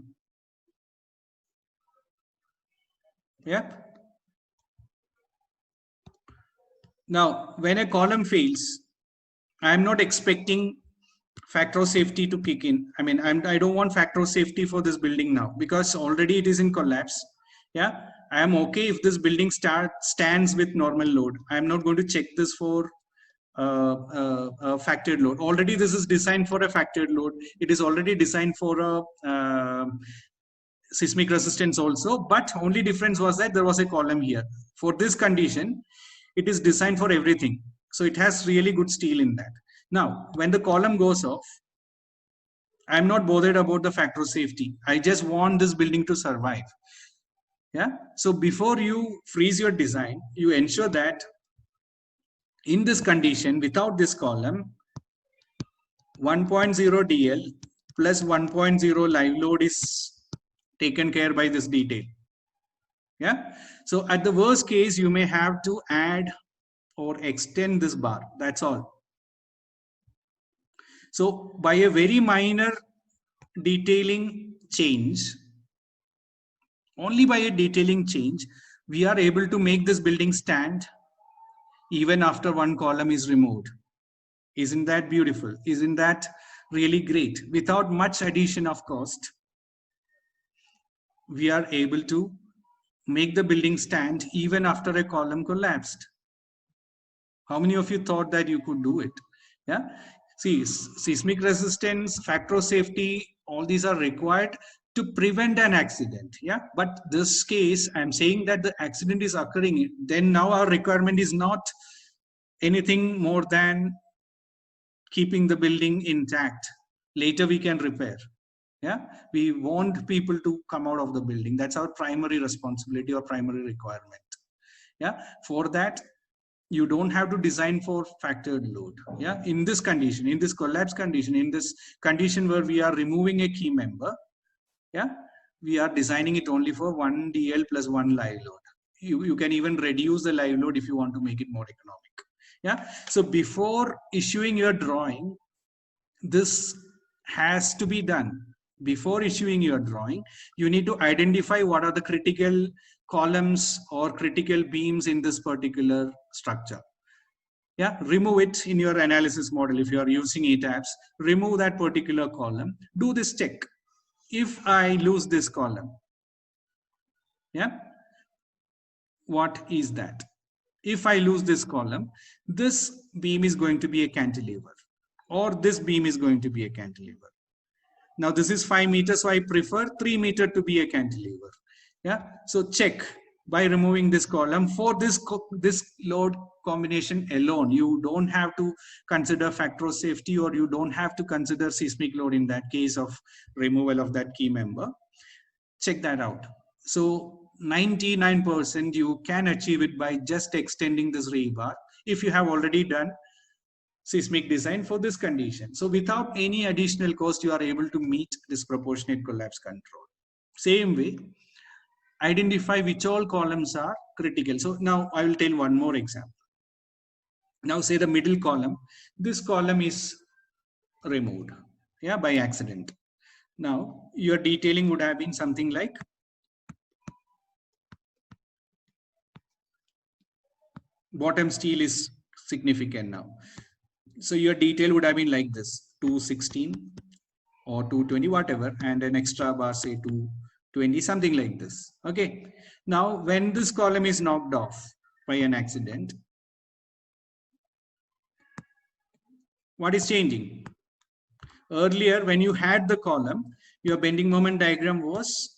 Yeah. Now, when a column fails, I'm not expecting factor of safety to kick in. I mean, I don't want factor of safety for this building now because already it is in collapse. Yeah, I am okay if this building stands with normal load. I'm not going to check this for factored load. Already this is designed for a factored load. It is already designed for a seismic resistance also, but only difference was that there was a column here. For this condition, it is designed for everything. So it has really good steel in that. Now, when the column goes off, I'm not bothered about the factor of safety. I just want this building to survive. Yeah. So before you freeze your design, you ensure that in this condition, without this column, 1.0 DL plus 1.0 live load is taken care by this detail. Yeah. So at the worst case, you may have to add or extend this bar. That's all. So by a very minor detailing change, only by a detailing change, we are able to make this building stand even after one column is removed. Isn't that beautiful? Isn't that really great? Without much addition of cost, we are able to make the building stand even after a column collapsed. How many of you thought that you could do it? Yeah. See, seismic resistance, factor of safety, all these are required to prevent an accident. Yeah. But this case, I'm saying that the accident is occurring. Then now our requirement is not anything more than keeping the building intact. Later we can repair. Yeah. We want people to come out of the building. That's our primary responsibility or primary requirement. Yeah. For that, you don't have to design for factored load. Yeah. In this condition, in this collapse condition, in this condition where we are removing a key member, yeah, we are designing it only for 1 DL plus 1 live load. You can even reduce the live load if you want to make it more economic. Yeah. So before issuing your drawing, this has to be done. Before issuing your drawing, you need to identify what are the critical columns or critical beams in this particular structure. Yeah, remove it in your analysis model. If you are using ETABS, remove that particular column. Do this check. If I lose this column, yeah, what is that? If I lose this column, this beam is going to be a cantilever, or this beam is going to be a cantilever. Now this is 5 meters, so I prefer 3 meter to be a cantilever. Yeah, so check by removing this column. For this load combination alone, you don't have to consider factor of safety, or you don't have to consider seismic load in that case of removal of that key member. Check that out. So 99% you can achieve it by just extending this rebar. If you have already done seismic design for this condition. So without any additional cost, you are able to meet disproportionate collapse control. Same way, identify which all columns are critical. So now I will tell one more example. Now say the middle column, this column is removed, yeah, by accident. Now your detailing would have been something like bottom steel is significant now. So your detail would have been like this, 216 or 220, whatever, and an extra bar, say 220, something like this. Okay. Now, when this column is knocked off by an accident, what is changing? Earlier, when you had the column, your bending moment diagram was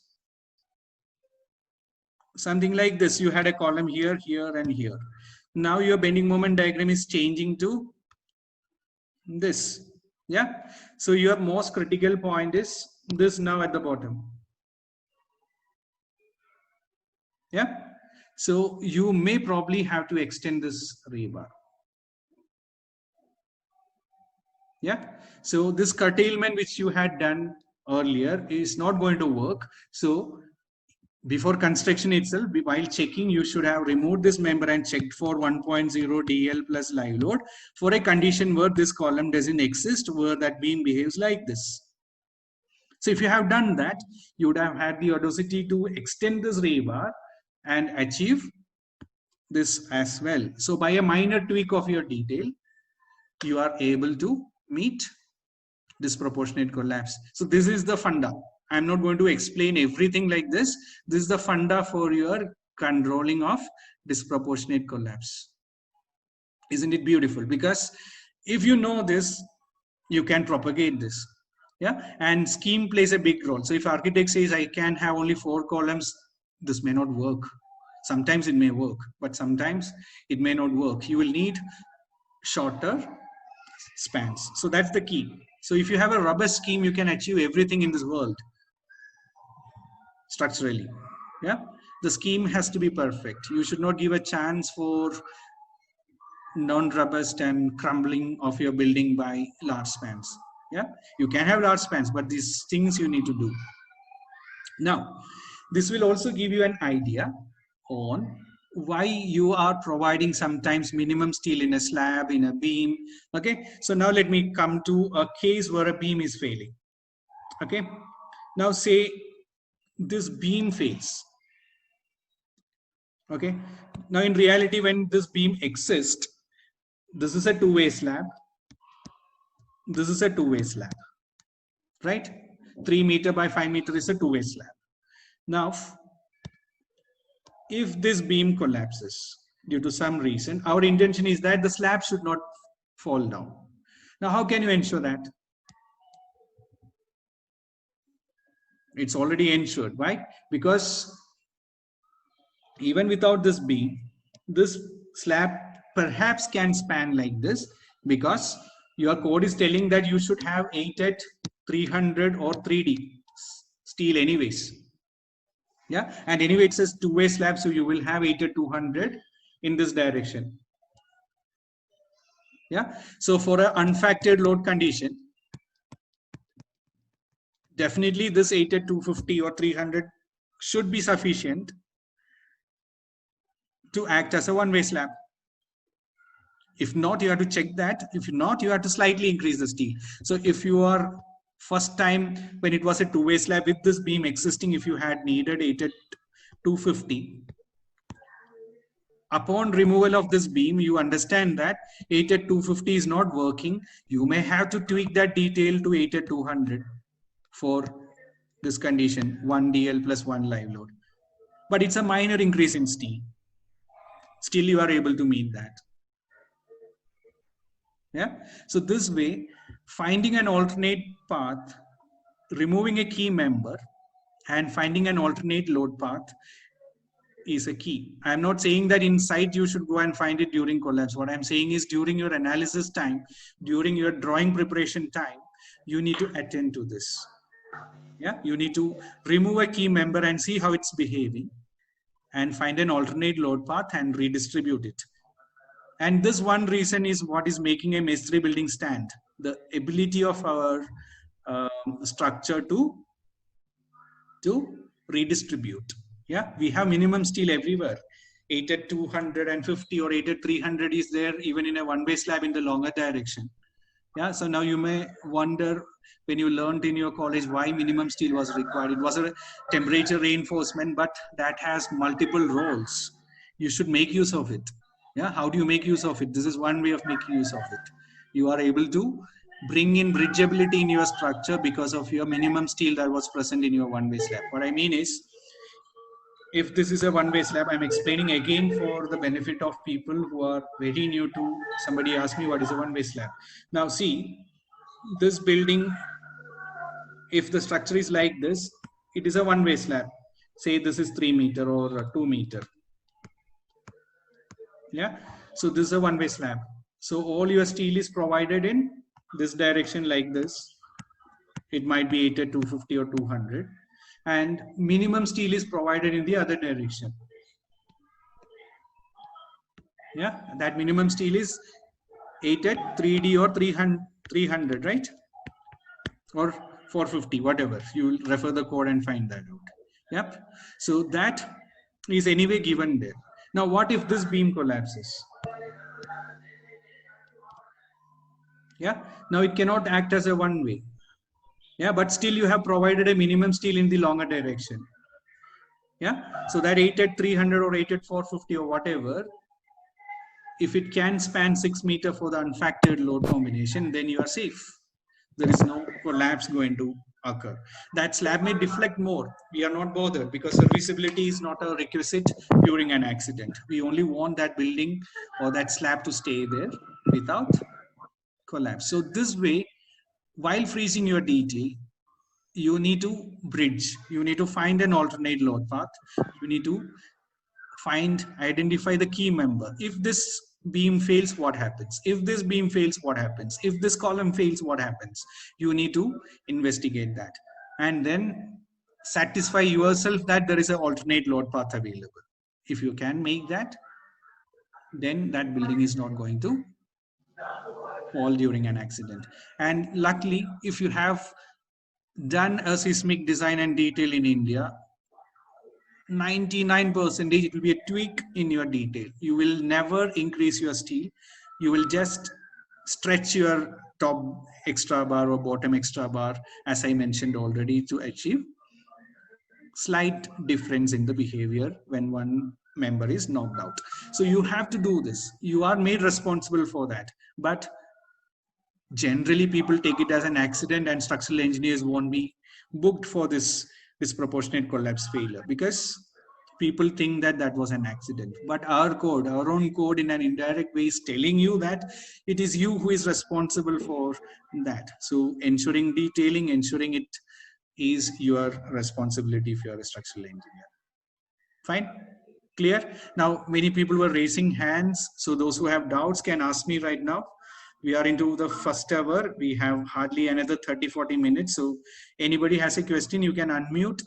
something like this. You had a column here, here, and here. Now your bending moment diagram is changing to this. Yeah. So your most critical point is this now at the bottom. Yeah. So you may probably have to extend this rebar. Yeah. So this curtailment which you had done earlier is not going to work. So before construction itself, while checking, you should have removed this member and checked for 1.0 DL plus live load for a condition where this column doesn't exist, where that beam behaves like this. So if you have done that, you would have had the audacity to extend this rebar and achieve this as well. So by a minor tweak of your detail, you are able to meet disproportionate collapse. So this is the funda. I'm not going to explain everything like this. This is the funda for your controlling of disproportionate collapse. Isn't it beautiful? Because if you know this, you can propagate this. Yeah, and scheme plays a big role. So if architect says I can have only 4 columns, this may not work. Sometimes it may work, but sometimes it may not work. You will need shorter spans. So that's the key. So if you have a robust scheme, you can achieve everything in this world structurally. Yeah, the scheme has to be perfect. You should not give a chance for non-robust and crumbling of your building by large spans. Yeah, you can have large spans, but these things you need to do. Now, this will also give you an idea on why you are providing sometimes minimum steel in a slab, in a beam. Okay, so now let me come to a case where a beam is failing. Okay, now say this beam fails. Okay, now in reality, when this beam exists, this is a two-way slab. This is a two-way slab, right? 3 meter by 5 meter is a two-way slab. Now, if this beam collapses due to some reason, our intention is that the slab should not fall down. Now, how can you ensure that? It's already ensured. Why? Because even without this beam, this slab perhaps can span like this, because your code is telling that you should have 8 at 300 or 3D steel anyways. Yeah, and anyway it says two-way slab, so you will have 8 at 200 in this direction. Yeah, so for an unfactored load condition, definitely this 8 at 250 or 300 should be sufficient to act as a one-way slab. If not, you have to check that. If not, you have to slightly increase the steel. So if you are first time when it was a two-way slab with this beam existing, if you had needed 8 at 250, upon removal of this beam, you understand that 8 at 250 is not working. You may have to tweak that detail to 8 at 200 for this condition, 1 DL plus 1 live load. But it's a minor increase in steel. Still, you are able to meet that. Yeah. So this way, finding an alternate path, removing a key member, and finding an alternate load path is a key. I'm not saying that inside you should go and find it during collapse. What I'm saying is during your analysis time, during your drawing preparation time, you need to attend to this. Yeah, you need to remove a key member and see how it's behaving, and find an alternate load path and redistribute it. And this one reason is what is making a Mesri building stand. The ability of our structure to redistribute. Yeah, we have minimum steel everywhere. 8 at 250 or 8 at 300 is there even in a one-way slab in the longer direction. Yeah, so now you may wonder when you learned in your college why minimum steel was required. It was a temperature reinforcement, but that has multiple roles. You should make use of it. Yeah, how do you make use of it? This is one way of making use of it. You are able to bring in bridgeability in your structure because of your minimum steel that was present in your one-way slab. What I mean is, if this is a one-way slab, I'm explaining again for the benefit of people who are very new to, somebody asked me what is a one-way slab. Now see, this building, if the structure is like this, it is a one-way slab. Say this is 3 meter or 2 meter. Yeah, so this is a one-way slab. So all your steel is provided in this direction like this. It might be 8 at 250 or 200. And minimum steel is provided in the other direction. Yeah, that minimum steel is 8 at 3D or 300, right? Or 450, whatever. You will refer the code and find that out. Yep. So that is anyway given there. Now, what if this beam collapses? Yeah. Now it cannot act as a one-way. Yeah, but still you have provided a minimum steel in the longer direction. Yeah, so that 8 at 300 or 8 at 450 or whatever, if it can span 6 meter for the unfactored load combination, then you are safe. There is no collapse going to occur. That slab may deflect more. We are not bothered because serviceability is not a requisite during an accident. We only want that building or that slab to stay there without collapse. So this way, while freezing your detail, you need to bridge. You need to find an alternate load path. You need to identify the key member. If this beam fails, what happens? If this beam fails, what happens? If this column fails, what happens? You need to investigate that and then satisfy yourself that there is an alternate load path available. If you can make that, then that building is not going to fall during an accident. And luckily, if you have done a seismic design and detail in India, 99% it will be a tweak in your detail. You will never increase your steel. You will just stretch your top extra bar or bottom extra bar, as I mentioned already, to achieve slight difference in the behavior when one member is knocked out. So you have to do this. You are made responsible for that. But generally people take it as an accident and structural engineers won't be booked for this disproportionate collapse failure because people think that that was an accident. But our own code in an indirect way is telling you that it is you who is responsible for that. So ensuring detailing, ensuring it is your responsibility if you are a structural engineer. Fine? Clear? Now, many people were raising hands. So those who have doubts can ask me right now. We are into the first hour. We have hardly another 30-40 minutes. So anybody has a question, you can unmute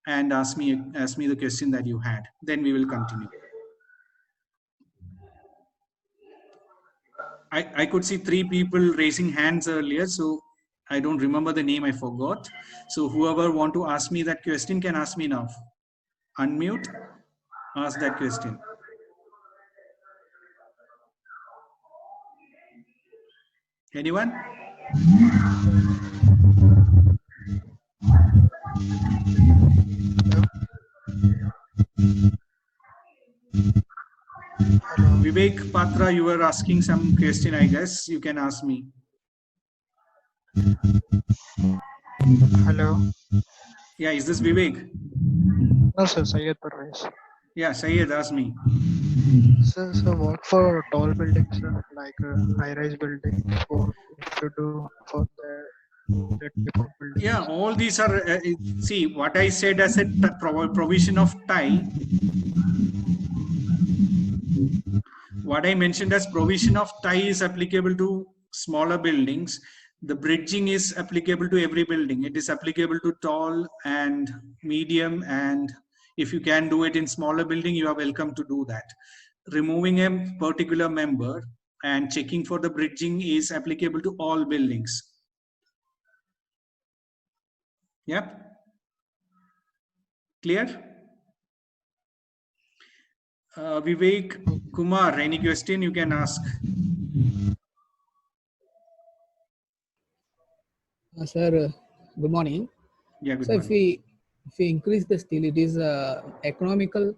and ask me the question that you had. Then we will continue. I could see 3 people raising hands earlier. So I don't remember the name, I forgot. So whoever want to ask me that question can ask me now. Unmute, ask that question. Anyone? Vivek Patra, you were asking some question, I guess. You can ask me. Hello. Yeah, is this Vivek? No, sir, Syed Parvez. Yeah, Syed, ask me. So what for tall buildings, sir, like high-rise building, for to do for that type of building? Yeah, all these are, see, what I said as a provision of tie, what I mentioned as provision of tie is applicable to smaller buildings. The bridging is applicable to every building. It is applicable to tall and medium, and if you can do it in smaller building, you are welcome to do that. removing a particular member and checking for the bridging is applicable to all buildings. Yep. Clear? Vivek Kumar, any question you can ask? Sir, good morning. Yeah, good So morning. if we increase the steel, it is economical.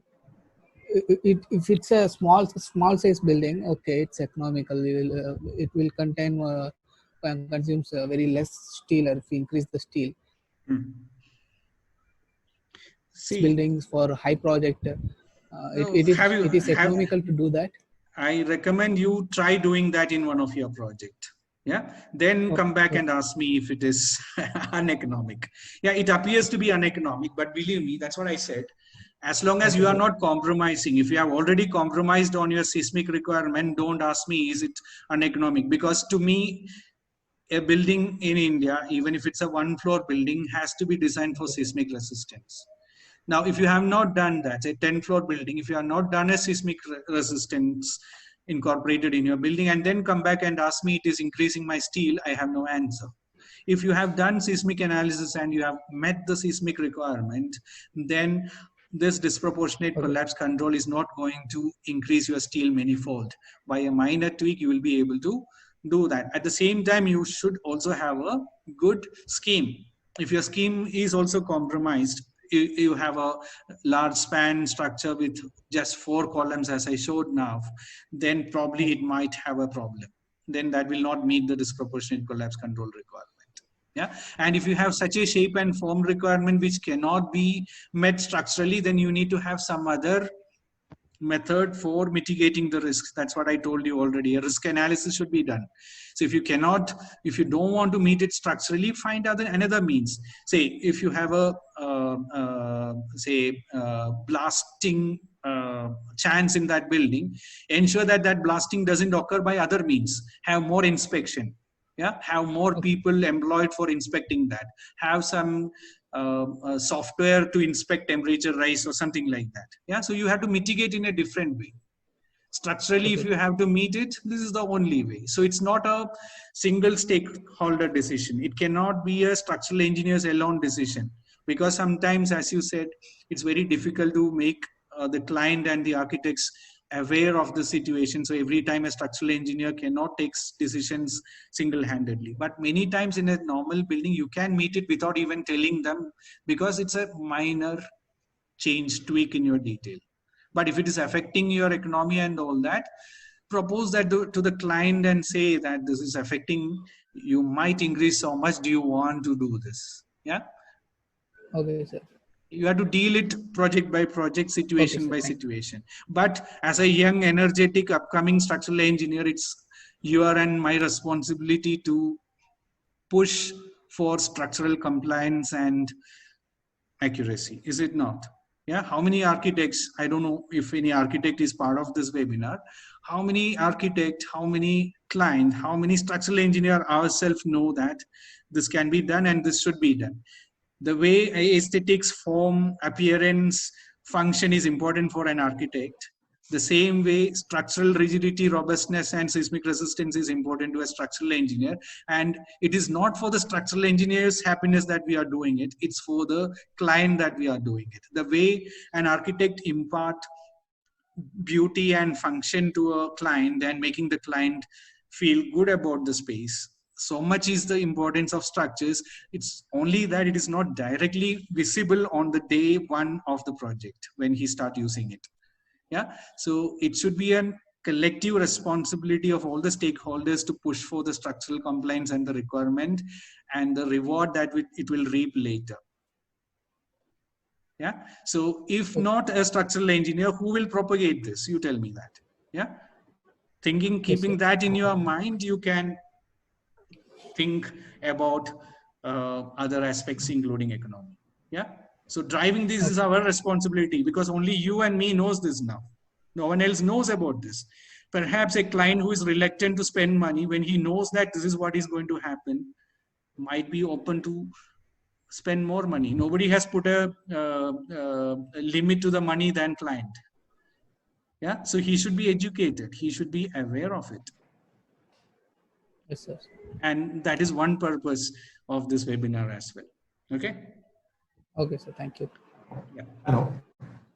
If it's a small size building, okay, it's economical. It will contain and consumes very less steel. Or if we increase the steel, See, buildings for high project, no, it is economical to do that. I recommend you try doing that in one of your project. Yeah, then come back and ask me if it is uneconomic. Yeah, it appears to be uneconomic, but believe me, that's what I said. As long as you are not compromising, if you have already compromised on your seismic requirement, don't ask me, is it uneconomic? Because to me, a building in India, even if it's a one-floor building, has to be designed for seismic resistance. Now, if you have not done that, a 10-floor building, if you have not done a seismic resistance incorporated in your building and then come back and ask me it is increasing my steel, I have no answer. If you have done seismic analysis and you have met the seismic requirement, then this disproportionate collapse control is not going to increase your steel manifold. By a minor tweak, you will be able to do that. At the same time, you should also have a good scheme. If your scheme is also compromised, you have a large span structure with just 4 columns as I showed now, then probably it might have a problem. Then that will not meet the disproportionate collapse control requirement. Yeah, and if you have such a shape and form requirement which cannot be met structurally, then you need to have some other method for mitigating the risks. That's what I told you already. A risk analysis should be done. So if you don't want to meet it structurally, find another means. Say if you have a blasting chance in that building, ensure that blasting doesn't occur by other means. Have more inspection. Yeah, have more people employed for inspecting that. Have some software to inspect temperature rise or something like that. Yeah, so you have to mitigate in a different way. Structurally, if you have to meet it, this is the only way. So it's not a single stakeholder decision. It cannot be a structural engineer's alone decision, because sometimes, as you said, it's very difficult to make the client and the architects aware of the situation. So every time a structural engineer cannot take decisions single-handedly. But many times in a normal building, you can meet it without even telling them, because it's a minor change, tweak in your detail. But if it is affecting your economy and all that, propose that to the client and say that this is affecting, you might increase so much, do you want to do this? Yeah. Okay, sir. You have to deal it project by project, situation by situation. But as a young, energetic, upcoming structural engineer, it's your and my responsibility to push for structural compliance and accuracy. Is it not? Yeah. How many architects, I don't know if any architect is part of this webinar, how many architect, how many client, how many structural engineer ourselves know that this can be done and this should be done? The way aesthetics, form, appearance, function is important for an architect. The same way structural rigidity, robustness, and seismic resistance is important to a structural engineer. And it is not for the structural engineer's happiness that we are doing it. It's for the client that we are doing it. The way an architect impart beauty and function to a client and making the client feel good about the space, so much is the importance of structures. It's only that it is not directly visible on the day one of the project when he start using it. Yeah, so it should be a collective responsibility of all the stakeholders to push for the structural compliance and the requirement and the reward that it will reap later. Yeah, so if not a structural engineer, who will propagate this? You tell me that. Yeah, keeping that in your mind, you can think about other aspects, including economy. Yeah. So driving this is our responsibility, because only you and me knows this now. No one else knows about this. Perhaps a client who is reluctant to spend money, when he knows that this is what is going to happen, might be open to spend more money. Nobody has put a limit to the money than client. Yeah, so he should be educated. He should be aware of it. Yes, sir. And that is one purpose of this webinar as well. Okay. Okay, sir. Thank you. Yeah. Hello.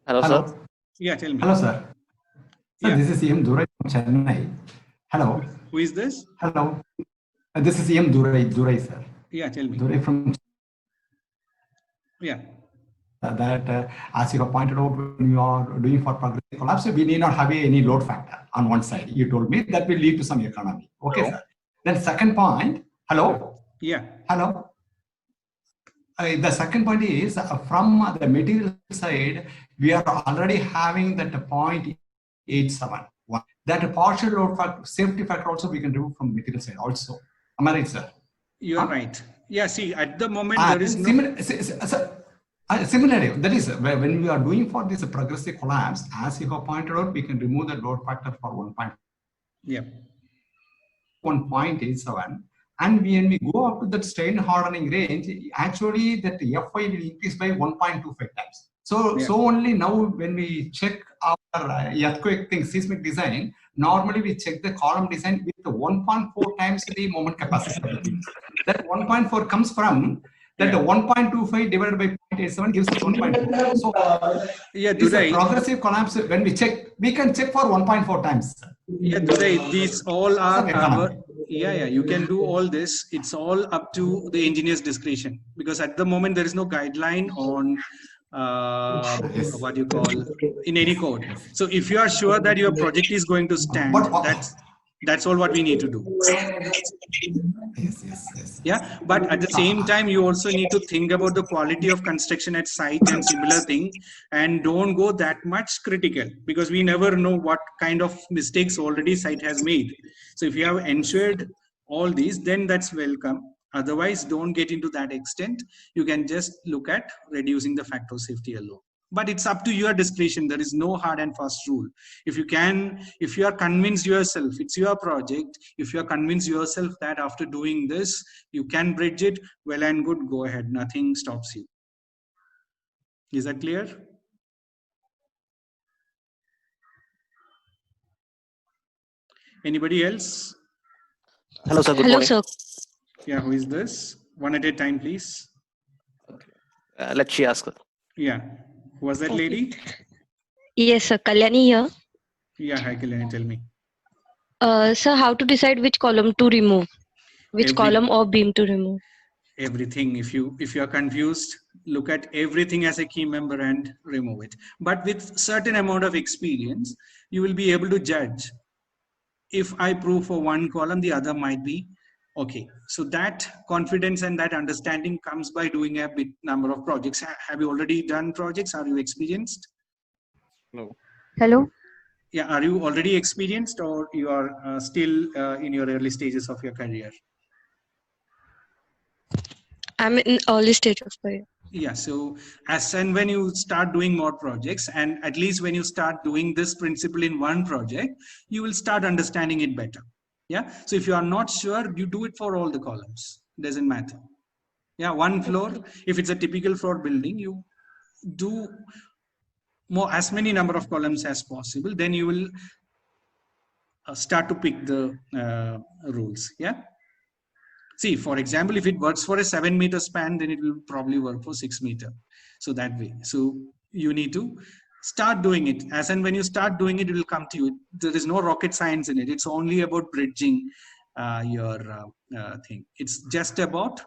Hello, Hello. sir. Yeah, tell me. Hello, sir. Sir, Yeah. this is EM Durai from Chennai. Hello. Who is this? Hello. This is EM Durai, sir. Yeah, tell me. Durai from Yeah. that, as you have pointed out, when you are doing for progressive collapse, we need not have any load factor on one side. You told me that will lead to some economy. Okay, sir. Then second point. Hello. Yeah. Hello. The second point is from the material side, we are already having that 0.87. That partial load factor, safety factor also we can remove from the material side also. Am I right, sir? You are right. Yeah, see, at the moment there is no... Similarly, that is when we are doing for this progressive collapse, as you have pointed out, we can remove the load factor for 1.87. And when we go up to that strain hardening range, actually that FY will increase by 1.25 times. So, Yeah. so only now when we check our earthquake thing, seismic design, normally we check the column design with the 1.4 times the moment capacity of the beams. That 1.4 comes from that Yeah. 1.25 divided by 0.87 gives us 1.4. So Yeah, this Durai. progressive collapse, when we check, we can check for 1.4 times. Yeah, Durai, these all are Some our... economy. Yeah, you can do all this. It's all up to the engineer's discretion, because at the moment there is no guideline on what you call in any code. So if you are sure that your project is going to stand, that's all what we need to do. Yes. Yeah, but at the same time, you also need to think about the quality of construction at site and similar thing, and don't go that much critical, because we never know what kind of mistakes already site has made. So if you have ensured all these, then that's welcome. Otherwise, don't get into that extent. You can just look at reducing the factor of safety alone. But it's up to your discretion. There is no hard and fast rule. If you are convinced yourself, it's your project. If you are convinced yourself that after doing this, you can bridge it, well and good, go ahead. Nothing stops you. Is that clear? Anybody else? Hello, sir. Good Hello, morning. sir. Yeah, who is this? One at a time, please. Let she ask. Yeah. Who was that Okay. lady? Yes, sir. Kalyani here. Yeah, hi Kalyani, tell me. Sir, how to decide which column to remove? Which column or beam to remove? Everything. If you are confused, look at everything as a key member and remove it. But with certain amount of experience, you will be able to judge. If I prove for one column, the other might be okay. So that confidence and that understanding comes by doing a big number of projects. Have you already done projects? Are you experienced? No. Hello? Yeah, are you already experienced, or you are still in your early stages of your career? I'm in early stage of career. Yeah, so as and when you start doing more projects, and at least when you start doing this principle in one project, you will start understanding it better. Yeah, so if you are not sure, you do it for all the columns. Doesn't matter. Yeah, one floor, if it's a typical floor building, you do as many number of columns as possible, then you will start to pick the rules. Yeah. See, for example, if it works for a 7-meter span, then it will probably work for 6 meter. So that way. So you need to start doing it. As and when you start doing it, it will come to you. There is no rocket science in it. It's only about bridging your thing. It's just about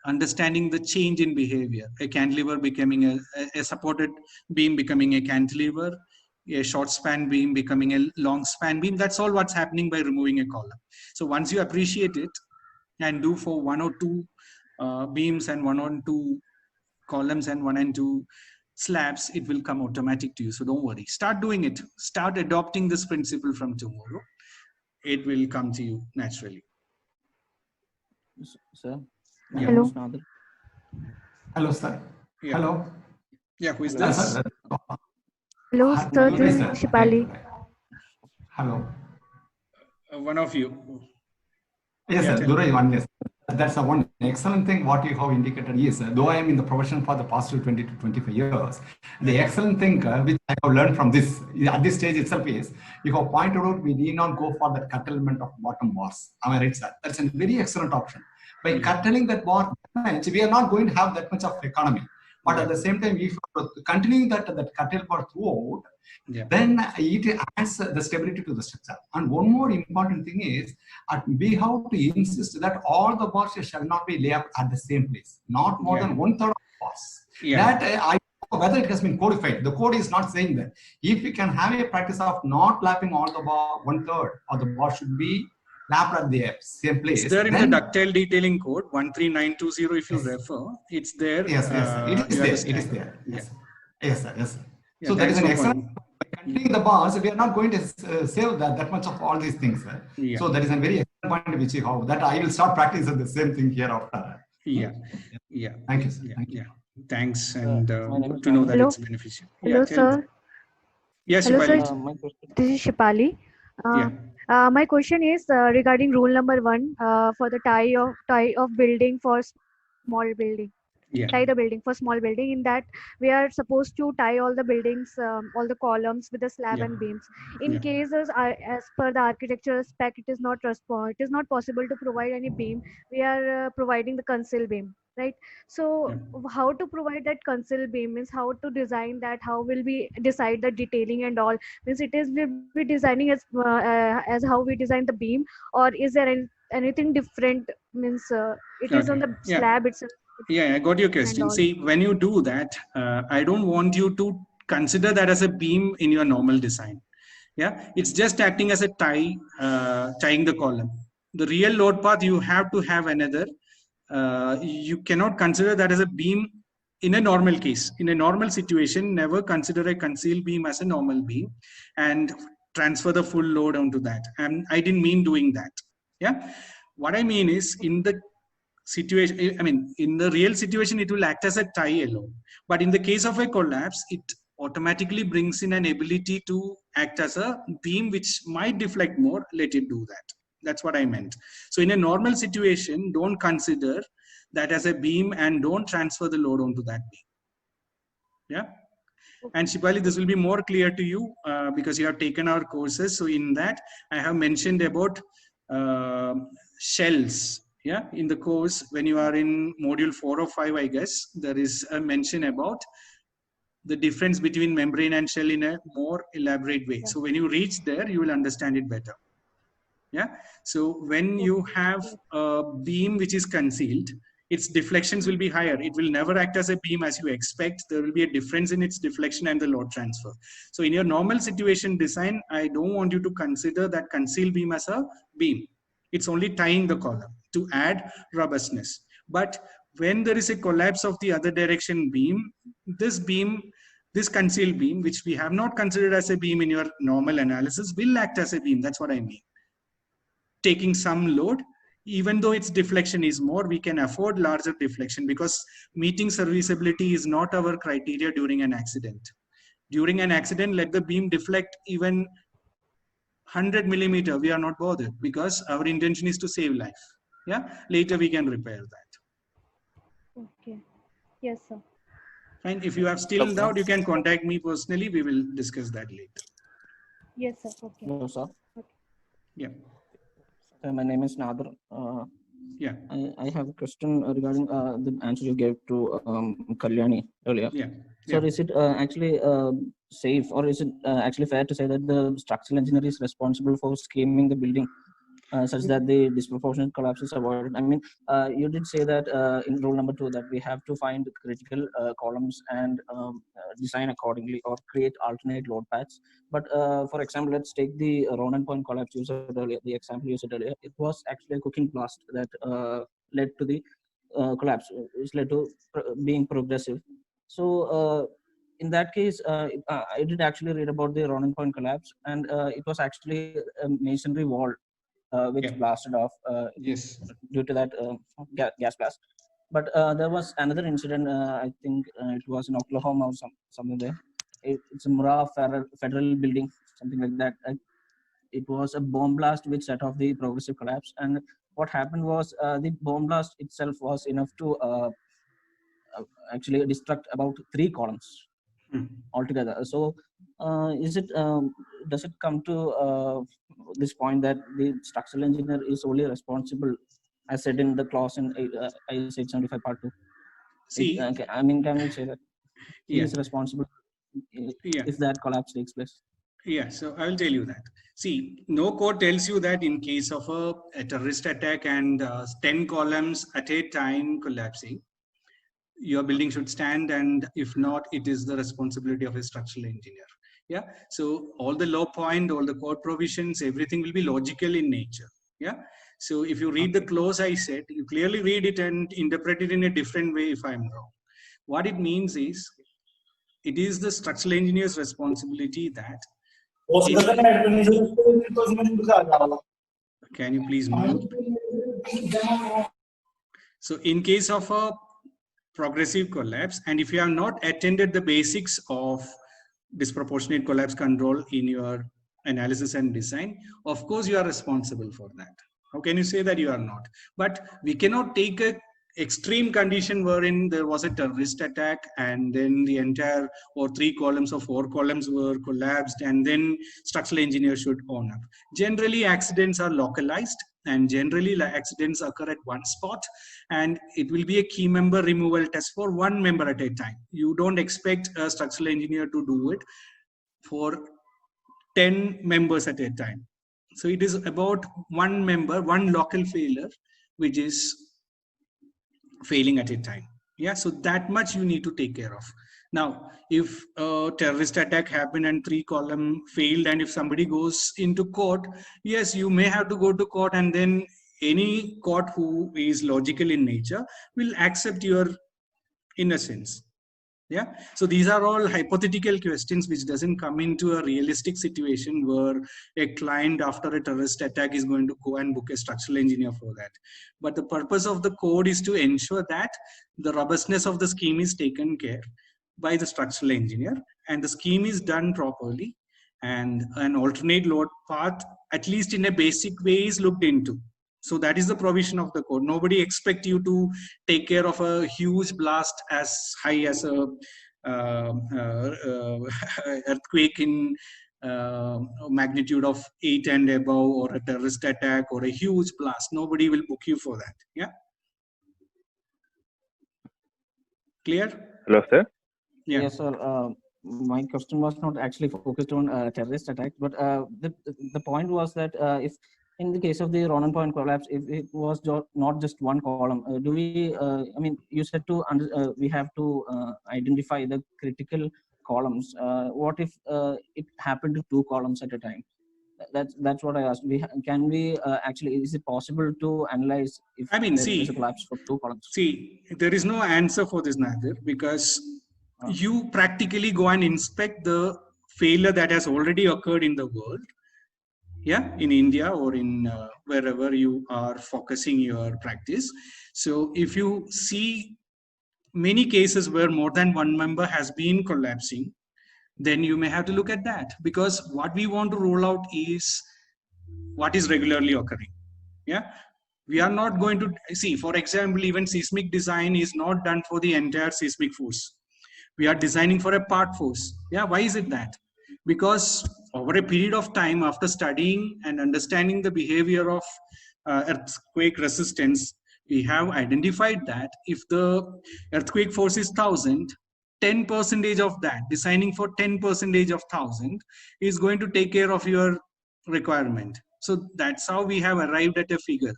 understanding the change in behavior. A cantilever becoming a supported beam becoming a cantilever, a short span beam becoming a long span beam. That's all what's happening by removing a column. So once you appreciate it and do for 1 or 2 beams and 1 or 2 columns and 1 and 2 slabs, it will come automatic to you. So don't worry. Start doing it. Start adopting this principle from tomorrow. It will come to you naturally. Sir? Yeah. Hello. Hello, sir. Yeah. Hello. Yeah, who is Hello, this? sir. Hello, sir. Yes, This sir. is Shipali. Hello. One of you. Yes, Yeah, sir. tell me. Durai, one yes. That's the one excellent thing what you have indicated is, though I am in the profession for the past 20 to 25 years, the excellent thing which I have learned from this, at this stage itself is, you have pointed out we need not go for the curtailment of bottom bars. Am I right, sir? That's a very excellent option. By curtailing that bar, we are not going to have that much of economy. But at the same time, if continuing that curtail bar throughout, then it adds the stability to the structure. And one more important thing is, we have to insist that all the bars shall not be laid up at the same place, not more than 1/3 of the bars. That I don't know whether it has been codified. The code is not saying that. If we can have a practice of not lapping all the bar, 1/3 of the bar should be lapped at the same place. It's there in the ductile detailing code 13920. If you refer, it's there. Yes, it is there. It is there. Yes, yes, sir. Yes, sir. So that is an excellent. By continuing the bars, we are not going to save that much of all these things. So that is a very excellent point which you have. That I will start practicing the same thing here after. Yeah. Thank you, sir. Thank you. Thanks, and good to know that it's beneficial. Hello, sir. Yes, hello, Shipali. sir. This is Shipali. My question is regarding rule number 1 for the tie of building for small building. Tie the building for small building. In that, we are supposed to tie all the buildings, all the columns with the slab and beams. In cases, as per the architecture spec, it is not possible to provide any beam. We are providing the conceal beam, right? So, how to provide that conceal beam means how to design that. How will we decide the detailing and all? Means it is will be designing as how we design the beam, or is there anything different? Means it is on the slab itself. Yeah, I got your question. See, when you do that, I don't want you to consider that as a beam in your normal design. Yeah, it's just acting as a tie, tying the column. The real load path, you have to have another. You cannot consider that as a beam in a normal case. In a normal situation, never consider a concealed beam as a normal beam and transfer the full load onto that. And I didn't mean doing that. Yeah, what I mean is in the situation, in the real situation, it will act as a tie alone. But in the case of a collapse, it automatically brings in an ability to act as a beam which might deflect more. Let it do that. That's what I meant. So in a normal situation, don't consider that as a beam and don't transfer the load onto that beam. Yeah. And Shipali, this will be more clear to you because you have taken our courses. So in that, I have mentioned about shells. Yeah, in the course, when you are in module 4 or 5, I guess, there is a mention about the difference between membrane and shell in a more elaborate way. So when you reach there, you will understand it better. Yeah. So when you have a beam which is concealed, its deflections will be higher. It will never act as a beam as you expect. There will be a difference in its deflection and the load transfer. So in your normal situation design, I don't want you to consider that concealed beam as a beam. It's only tying the column to add robustness. But when there is a collapse of the other direction beam, this concealed beam, which we have not considered as a beam in your normal analysis, will act as a beam. That's what I mean. Taking some load, even though its deflection is more, we can afford larger deflection because meeting serviceability is not our criteria during an accident. During an accident, let the beam deflect even 100 millimeter, we are not bothered because our intention is to save life. Yeah, later we can repair that. Okay. Yes, sir. And if you have still doubt, you can contact me personally. We will discuss that later. Yes, sir. Okay. Hello, sir. Okay. Yeah. My name is Nader. Yeah. I have a question regarding the answer you gave to Kalyani earlier. Yeah. So is it actually safe, or is it actually fair to say that the structural engineer is responsible for scheming the building such that the disproportionate collapse is avoided? I mean, you did say that in rule number 2 that we have to find critical columns and design accordingly or create alternate load paths. But for example, let's take the Ronan point collapse you said earlier, the example you said earlier. It was actually a cooking blast that led to the collapse. It's led to being progressive. So in that case, I did actually read about the Ronan point collapse, and it was actually a masonry wall which blasted off due to that gas blast. But there was another incident, I think it was in Oklahoma or something there. It's a Murrah federal building, something like that. It was a bomb blast which set off the progressive collapse, and what happened was the bomb blast itself was enough to actually destruct about 3 columns altogether. So does it come to this point that the structural engineer is only responsible, as said in the clause in IS 875 part 2? See, I mean, can we say that he yeah, is responsible yeah, if that collapse takes place? yeah. So I will tell you that. See, no code tells you that in case of a terrorist attack and 10 columns at a time collapsing, your building should stand, and if not, it is the responsibility of a structural engineer. Yeah. So all the law point, all the code provisions, everything will be logical in nature. Yeah. So if you read the clause I said, you clearly read it and interpret it in a different way if I'm wrong. What it means is, it is the structural engineer's responsibility that. Can you please mute? So in case of a progressive collapse, and if you have not attended the basics of disproportionate collapse control in your analysis and design, of course you are responsible for that. How can you say that you are not? But we cannot take a extreme condition wherein there was a terrorist attack and then the entire or 3 columns or 4 columns were collapsed, and then structural engineer should own up. Generally accidents are localized, and generally accidents occur at one spot, and it will be a key member removal test for 1 member at a time. You don't expect a structural engineer to do it for 10 members at a time. So it is about 1 member, 1 local failure, which is failing at a time. Yeah, so that much you need to take care of. Now, if a terrorist attack happened and 3 column failed, and if somebody goes into court, yes, you may have to go to court, and then any court who is logical in nature will accept your innocence. Yeah, so these are all hypothetical questions which doesn't come into a realistic situation where a client after a terrorist attack is going to go and book a structural engineer for that. But the purpose of the code is to ensure that the robustness of the scheme is taken care by the structural engineer, and the scheme is done properly, and an alternate load path, at least in a basic way, is looked into. So that is the provision of the code. Nobody expect you to take care of a huge blast as high as a earthquake in magnitude of 8 and above, or a terrorist attack, or a huge blast. Nobody will book you for that. Yeah. Clear? Hello, sir. Yeah. Yes, sir. My question was not actually focused on terrorist attack, but the point was that if in the case of the Ronan point collapse, if it was not just 1 column, do we, I mean, you said we have to identify the critical columns. What if it happened to 2 columns at a time? That's what I asked. Can we actually, is it possible to analyze if there is a collapse for 2 columns? See, there is no answer for this, Nadir, because you practically go and inspect the failure that has already occurred in the world. Yeah, in India or in wherever you are focusing your practice. So if you see many cases where more than 1 member has been collapsing, then you may have to look at that, because what we want to roll out is what is regularly occurring. Yeah, we are not going to see, for example, even seismic design is not done for the entire seismic force. We are designing for a part force. Yeah, why is it that? Because over a period of time, after studying and understanding the behavior of earthquake resistance, we have identified that if the earthquake force is 1000, 10% of that, designing for 10% of 1000 is going to take care of your requirement. So that's how we have arrived at a figure.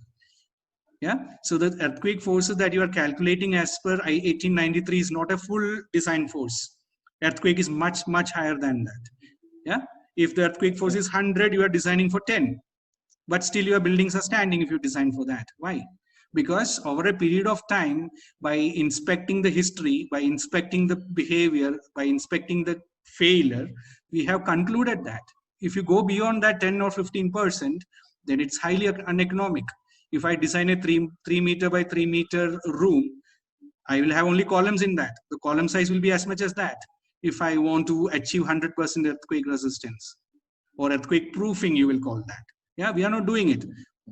Yeah, so the earthquake forces that you are calculating as per I 1893 is not a full design force. Earthquake is much, much higher than that. Yeah, if the earthquake force is 100, you are designing for 10, but still your buildings are standing if you design for that. Why? Because over a period of time, by inspecting the history, by inspecting the behavior, by inspecting the failure, we have concluded that if you go beyond that 10 or 15%, then it's highly uneconomic. If I design a 3 meter by 3 meter room, I will have only columns in that. The column size will be as much as that. If I want to achieve 100% earthquake resistance or earthquake proofing, you will call that. Yeah, we are not doing it.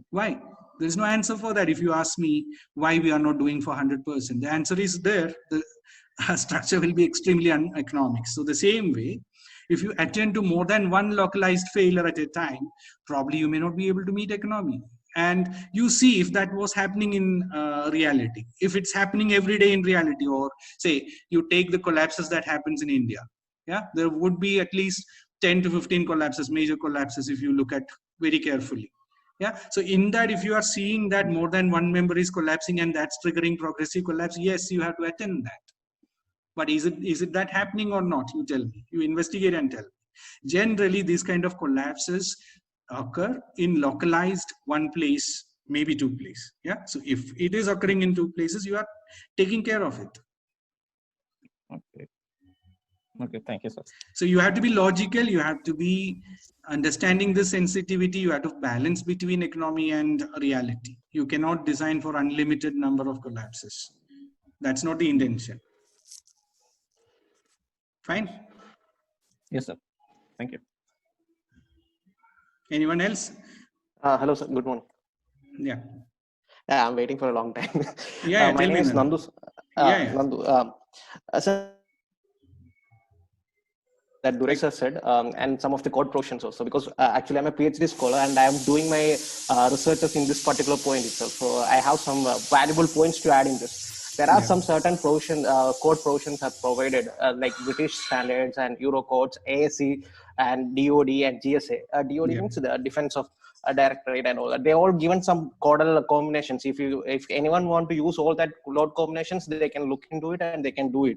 Why? There's no answer for that. If you ask me why we are not doing for 100%, the answer is there. The structure will be extremely uneconomic. So the same way, if you attend to more than one localized failure at a time, probably you may not be able to meet economy. And you see if that was happening in reality. If it's happening every day in reality, or say you take the collapses that happens in India, yeah, there would be at least 10 to 15 collapses, major collapses, if you look at very carefully. Yeah. So in that, if you are seeing that more than one member is collapsing and that's triggering progressive collapse, yes, you have to attend that. But is it that happening or not? You tell me. You investigate and tell me. Generally, these kind of collapses occur in localized one place, maybe two places. Yeah. So if it is occurring in two places, you are taking care of it. Okay. Okay, thank you, sir. So you have to be logical, you have to be understanding the sensitivity, you have to balance between economy and reality. You cannot design for unlimited number of collapses. That's not the intention. Fine? Yes, sir. Thank you. Anyone else? Hello, sir. Good morning. Yeah. Yeah, I'm waiting for a long time. Yeah, my name is Nandu. Nandu. Sir, that Durek sir said, and some of the code provisions also, because actually I'm a PhD scholar and I am doing my researches in this particular point itself. So I have some valuable points to add in this. There are some certain provision, code provisions are provided, like British standards and Eurocodes, ASC and DOD and GSA. DOD means the Defense of Directorate and all that. They all given some codal combinations. If anyone want to use all that code combinations, they can look into it and they can do it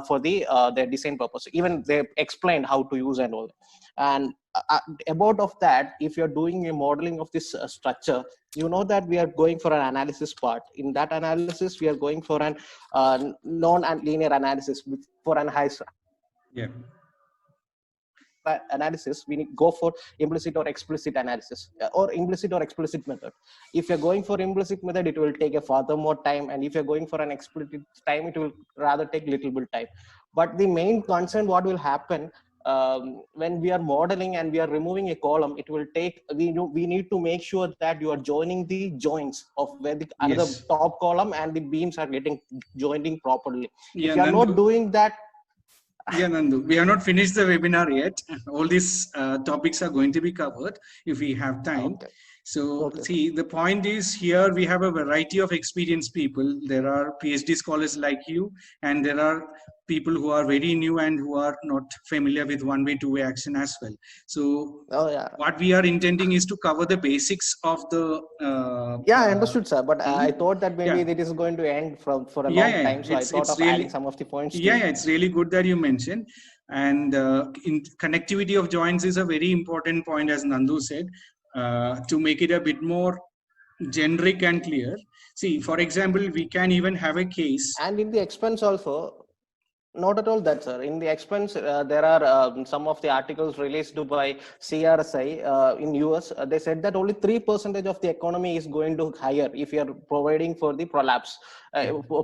for their design purpose. Even they explained how to use and all that. And about of that, if you're doing a modeling of this structure, you know that we are going for an analysis part. In that analysis, we are going for an non-linear analysis for an high analysis. We need go for implicit or explicit analysis, or implicit or explicit method. If you're going for implicit method, it will take a further more time, and if you're going for an explicit time, it will rather take little bit time. But the main concern, what will happen when we are modeling and we are removing a column, it will take, we need to make sure that you are joining the joints of where the another top column and the beams are getting joining properly. If you are not doing that. Yeah, Nandu, we have not finished the webinar yet. All these topics are going to be covered if we have time. Okay. So see, the point is here we have a variety of experienced people. There are PhD scholars like you, and there are people who are very new and who are not familiar with one-way, two-way action as well. So what we are intending is to cover the basics of the... I understood, sir. But I thought that maybe it is going to end for a long time. So I thought of adding some of the points. It's really good that you mentioned. And in connectivity of joints is a very important point, as Nandu said, to make it a bit more generic and clear. See, for example, we can even have a case. And in the expense also, not at all that, sir. In the expense, there are some of the articles released by CRSI in US. They said that only 3% of the economy is going to higher if you are providing for the prolapse,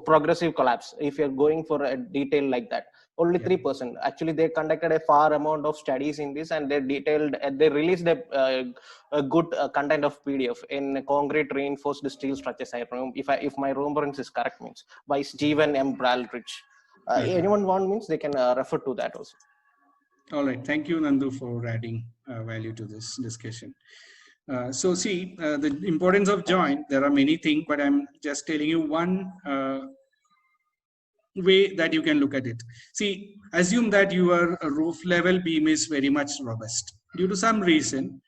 progressive collapse. If you are going for a detail like that, only 3%. Actually, they conducted a far amount of studies in this, and they detailed. They released a good content of PDF in concrete reinforced steel structures. I remember, if my remembrance is correct, means by Stephen M. Baldrige. Anyone want means they can refer to that also. All right. Thank you, Nandu, for adding value to this discussion. So see, the importance of joint, there are many things, but I'm just telling you one way that you can look at it. See, assume that your roof level beam is very much robust. Due to some reason,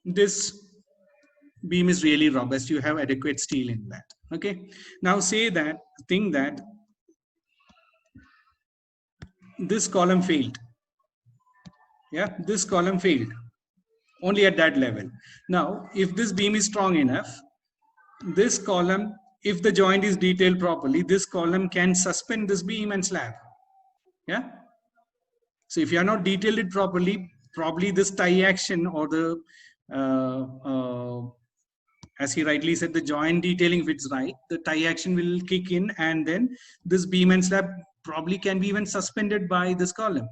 this beam is really robust. You have adequate steel in that. Okay. Now think that this column failed. Yeah, this column failed only at that level. Now, if this beam is strong enough, this column, if the joint is detailed properly, this column can suspend this beam and slab. Yeah. So if you are not detailed it properly, probably this tie action or the as he rightly said, the joint detailing, if it's right, the tie action will kick in, and then this beam and slab probably can be even suspended by this column.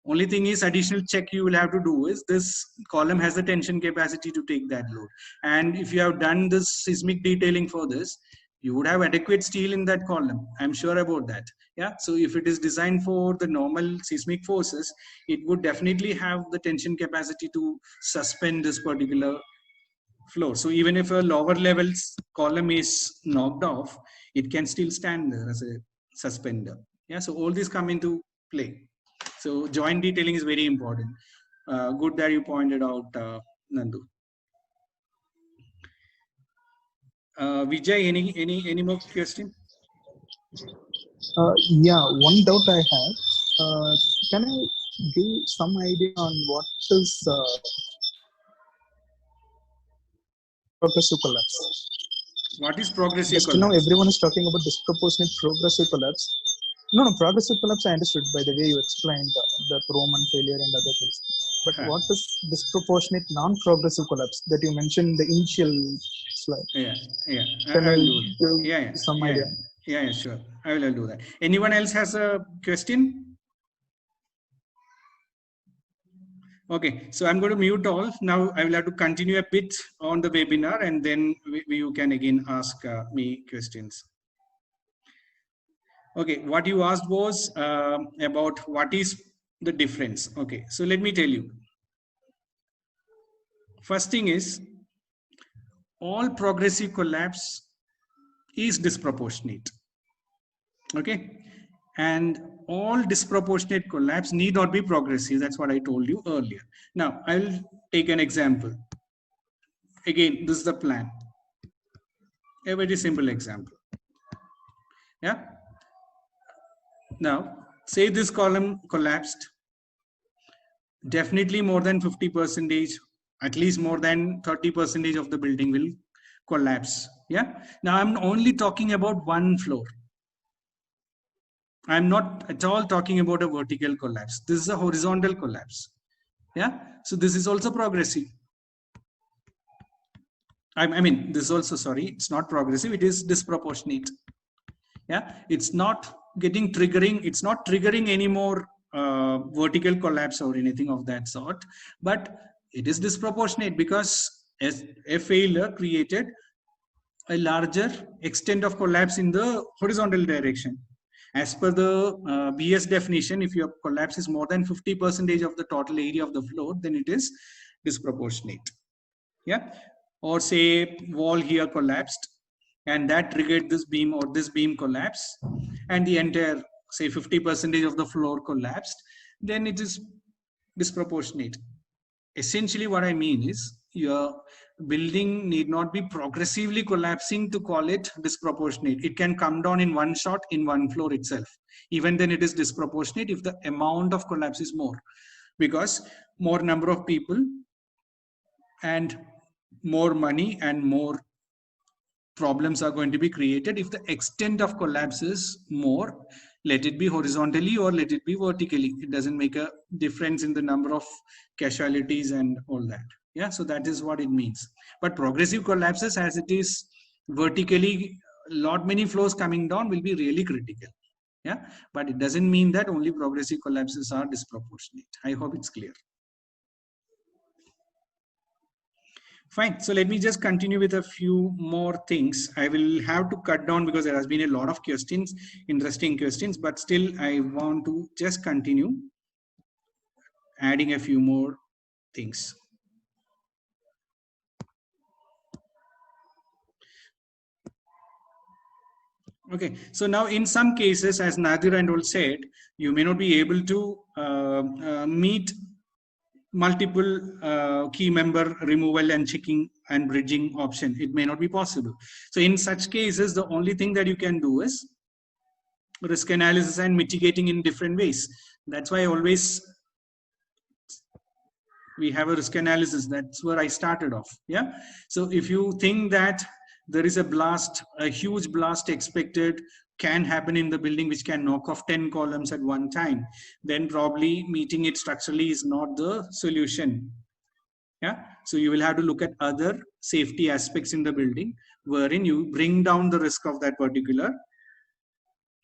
Only thing is additional check you will have to do is this column has the tension capacity to take that load. And if you have done this seismic detailing for this, you would have adequate steel in that column. I'm sure about that. Yeah. So if it is designed for the normal seismic forces, it would definitely have the tension capacity to suspend this particular floor. So even if a lower levels column is knocked off, it can still stand there as a suspender. Yeah. So all these come into play. So joint detailing is very important. Good that you pointed out, Nandu. Vijay, any more question? Yeah, one doubt I have. Can I give some idea on what is progressive collapse? What is progressive Just collapse? now, everyone is talking about disproportionate progressive collapse. No, progressive collapse I understood by the way you explained the Roman failure and other things. But what is disproportionate non-progressive collapse that you mentioned in the initial slide? Yeah. Can I will you do it. give some idea? Yeah, sure. I will do that. Anyone else has a question? Okay, so I'm going to mute all. Now I will have to continue a bit on the webinar, and then you can again ask me questions. Okay, what you asked was about what is the difference. Okay, so let me tell you. First thing is, all progressive collapse is disproportionate. Okay, and all disproportionate collapse need not be progressive. That's what I told you earlier. Now I will take an example. Again, this is the plan. A very simple example. Yeah. Now, say this column collapsed. Definitely more than 50%, at least more than 30% of the building will collapse. Yeah. Now I'm only talking about one floor. I'm not at all talking about a vertical collapse. This is a horizontal collapse. Yeah. So this is also progressive. I mean, this is also, sorry, it's not progressive. It is disproportionate. Yeah. It's not getting triggering. It's not triggering any more vertical collapse or anything of that sort, but it is disproportionate because as a failure created a larger extent of collapse in the horizontal direction. As per the BS definition, if your collapse is more than 50% of the total area of the floor, then it is disproportionate. Yeah. Or say wall here collapsed and that triggered this beam, or this beam collapse, and the entire, say 50% of the floor collapsed, then it is disproportionate. Essentially what I mean is your building need not be progressively collapsing to call it disproportionate. It can come down in one shot in one floor itself. Even then it is disproportionate if the amount of collapse is more, because more number of people and more money and more problems are going to be created if the extent of collapse is more. Let it be horizontally or let it be vertically. It doesn't make a difference in the number of casualties and all that. Yeah, so that is what it means. But progressive collapses, as it is vertically, lot many floors coming down, will be really critical. Yeah, but it doesn't mean that only progressive collapses are disproportionate. I hope it's clear. Fine. So let me just continue with a few more things. I will have to cut down because there has been a lot of questions, interesting questions, but still I want to just continue adding a few more things. Okay. So now in some cases, as Nadir and all said, you may not be able to meet multiple key member removal and checking and bridging option. It may not be possible. So in such cases, the only thing that you can do is risk analysis and mitigating in different ways. That's why we have a risk analysis. That's where I started off. Yeah. So if you think that there is a blast, a huge blast expected can happen in the building, which can knock off 10 columns at one time, then probably meeting it structurally is not the solution. Yeah. So you will have to look at other safety aspects in the building wherein you bring down the risk of that particular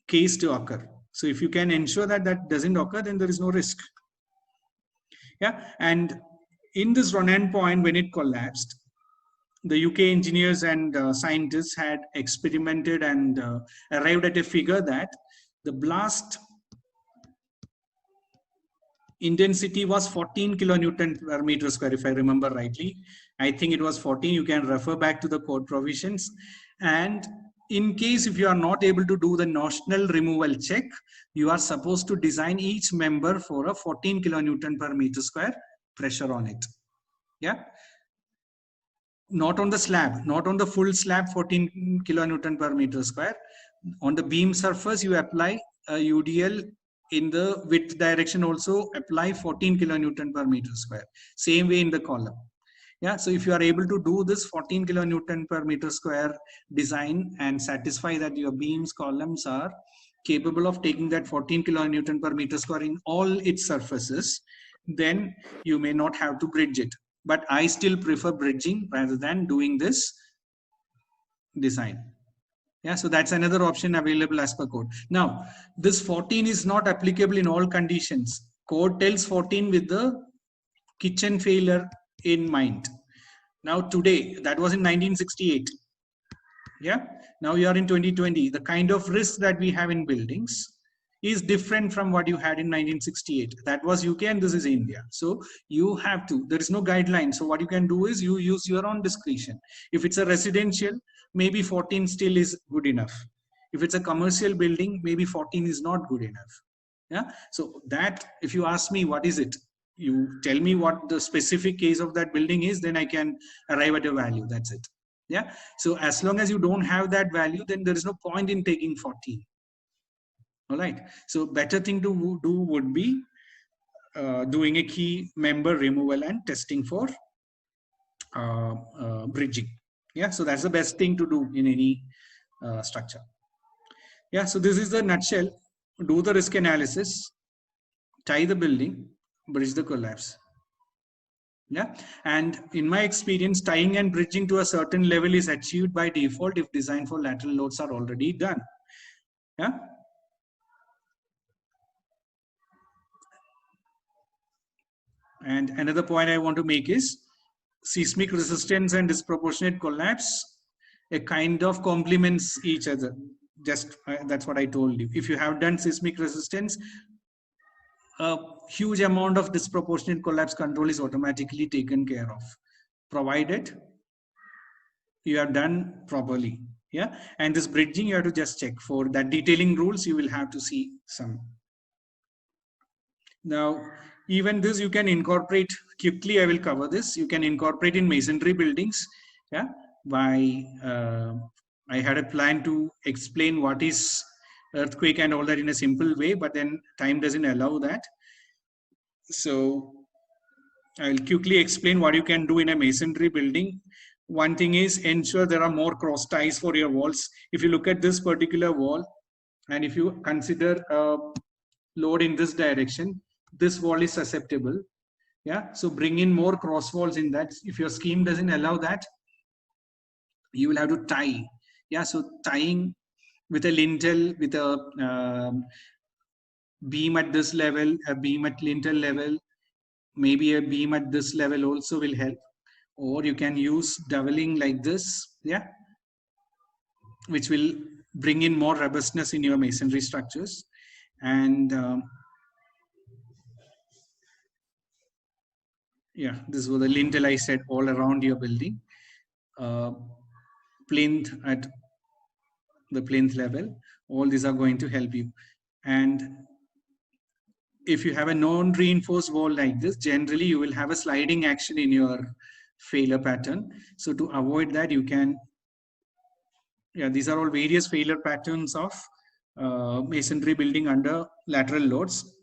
case to occur. So if you can ensure that that doesn't occur, then there is no risk. Yeah, and in this Ronan point, when it collapsed, the UK engineers and scientists had experimented and arrived at a figure that the blast intensity was 14 kilonewton per meter square, if I remember rightly. I think it was 14. You can refer back to the code provisions. And in case if you are not able to do the notional removal check, you are supposed to design each member for a 14 kilonewton per meter square pressure on it. Yeah. Not on the slab, not on the full slab, 14 kilonewton per meter square. On the beam surface, you apply a UDL. In the width direction also apply 14 kilonewton per meter square. Same way in the column. Yeah, so if you are able to do this 14 kilonewton per meter square design and satisfy that your beams columns are capable of taking that 14 kilonewton per meter square in all its surfaces, then you may not have to bridge it. But I still prefer bridging rather than doing this design. Yeah, so that's another option available as per code. Now, this 14 is not applicable in all conditions. Code tells 14 with the kitchen failure in mind. Now today, that was in 1968. Yeah, now you are in 2020. The kind of risk that we have in buildings is different from what you had in 1968. That was UK and this is India. So you have to, there is no guideline. So what you can do is you use your own discretion. If it's a residential, maybe 14 still is good enough. If it's a commercial building, maybe 14 is not good enough. Yeah. So that, if you ask me, what is it? You tell me what the specific case of that building is, then I can arrive at a value. That's it. Yeah. So as long as you don't have that value, then there is no point in taking 14. All right. So better thing to do would be doing a key member removal and testing for bridging. Yeah. So that's the best thing to do in any structure. Yeah. So this is the nutshell. Do the risk analysis, tie the building, bridge the collapse. Yeah. And in my experience, tying and bridging to a certain level is achieved by default if design for lateral loads are already done. Yeah. And another point I want to make is seismic resistance and disproportionate collapse, a kind of complements each other. Just that's what I told you. If you have done seismic resistance, a huge amount of disproportionate collapse control is automatically taken care of, provided you have done properly. Yeah. And this bridging, you have to just check for that detailing rules. You will have to see some. Now, even this you can incorporate quickly. I will cover this. You can incorporate in masonry buildings. Yeah. By I had a plan to explain what is earthquake and all that in a simple way, but then time doesn't allow that. So I'll quickly explain what you can do in a masonry building. One thing is ensure there are more cross ties for your walls. If you look at this particular wall, and if you consider a load in this direction, this wall is susceptible. Yeah. So bring in more cross walls in that. If your scheme doesn't allow that, you will have to tie. Yeah. So tying with a lintel, with a beam at this level, a beam at lintel level, maybe a beam at this level also will help. Or you can use doubling like this. Yeah. Which will bring in more robustness in your masonry structures. And yeah, this was the lintel I said all around your building. Plinth at the plinth level, all these are going to help you. And if you have a non-reinforced wall like this, generally you will have a sliding action in your failure pattern. So to avoid that, you can, yeah, these are all various failure patterns of masonry building under lateral loads.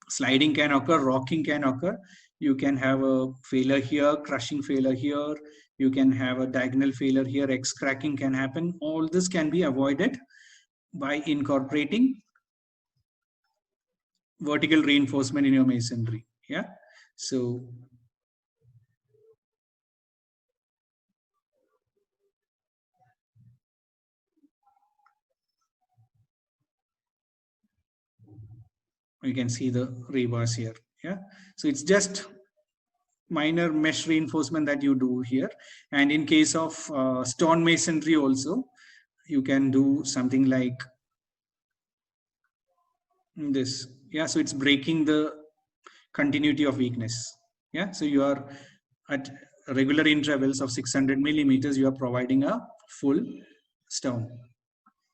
Sliding can occur, rocking can occur. You can have a failure here, crushing failure here. You can have a diagonal failure here, X cracking can happen. All this can be avoided by incorporating vertical reinforcement in your masonry. Yeah. So you can see the rebars here. Yeah, so it's just minor mesh reinforcement that you do here. And in case of stone masonry also, you can do something like this. Yeah, so it's breaking the continuity of weakness. Yeah, so you are at regular intervals of 600 millimeters, you are providing a full stone.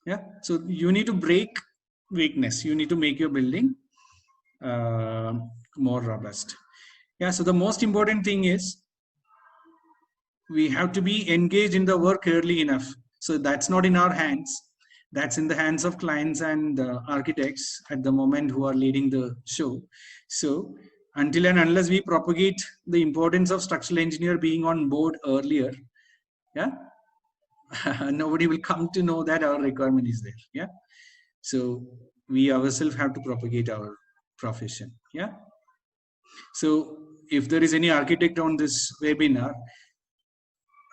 Yeah, so you need to break weakness. You need to make your building more robust. Yeah, so the most important thing is we have to be engaged in the work early enough. So that's not in our hands. That's in the hands of clients and architects at the moment who are leading the show. So until and unless we propagate the importance of structural engineer being on board earlier, yeah, nobody will come to know that our requirement is there. Yeah, so we ourselves have to propagate our profession. Yeah, so if there is any architect on this webinar,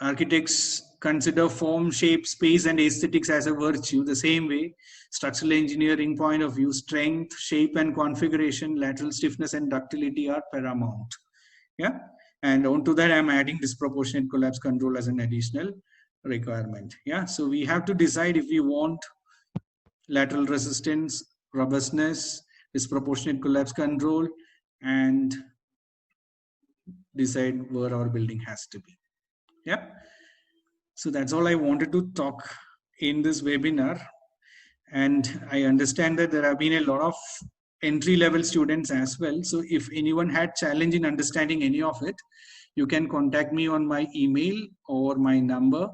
architects consider form, shape, space, and aesthetics as a virtue. The same way, structural engineering point of view, strength, shape, and configuration, lateral stiffness, and ductility are paramount. Yeah, and onto that, I'm adding disproportionate collapse control as an additional requirement. Yeah, so we have to decide if we want lateral resistance, robustness, disproportionate collapse control, and decide where our building has to be. Yeah, so that's all I wanted to talk in this webinar. And I understand that there have been a lot of entry-level students as well. So if anyone had challenge in understanding any of it, you can contact me on my email or my number.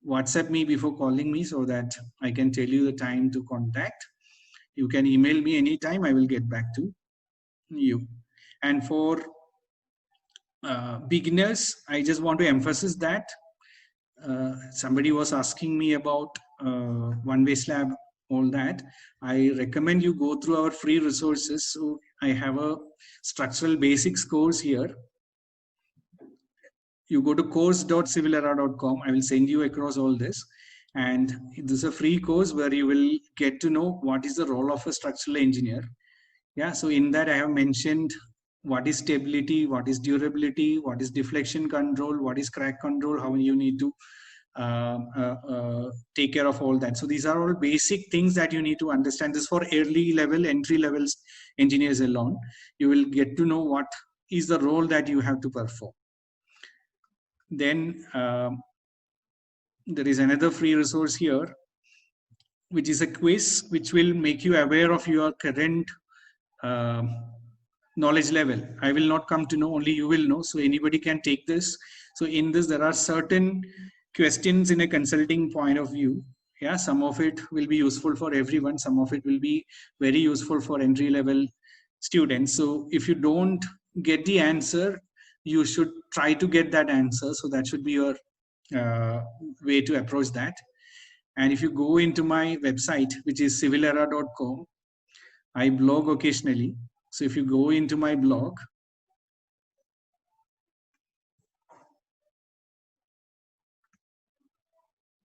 WhatsApp me before calling me so that I can tell you the time to contact. You can email me anytime, I will get back to you. And for beginners, I just want to emphasize that somebody was asking me about one-way slab, all that. I recommend you go through our free resources. So I have a structural basics course here. You go to course.civilara.com. I will send you across all this. And this is a free course where you will get to know what is the role of a structural engineer. Yeah, so in that I have mentioned what is stability, what is durability, what is deflection control, what is crack control, how you need to take care of all that. So these are all basic things that you need to understand. This for early level, entry level engineers alone. You will get to know what is the role that you have to perform. Then there is another free resource here, which is a quiz which will make you aware of your current knowledge level. I will not come to know, only you will know. So anybody can take this. So in this, there are certain questions in a consulting point of view. Yeah, some of it will be useful for everyone. Some of it will be very useful for entry level students. So if you don't get the answer, you should try to get that answer. So that should be your way to approach that. And if you go into my website, which is civilara.com, I blog occasionally. So if you go into my blog,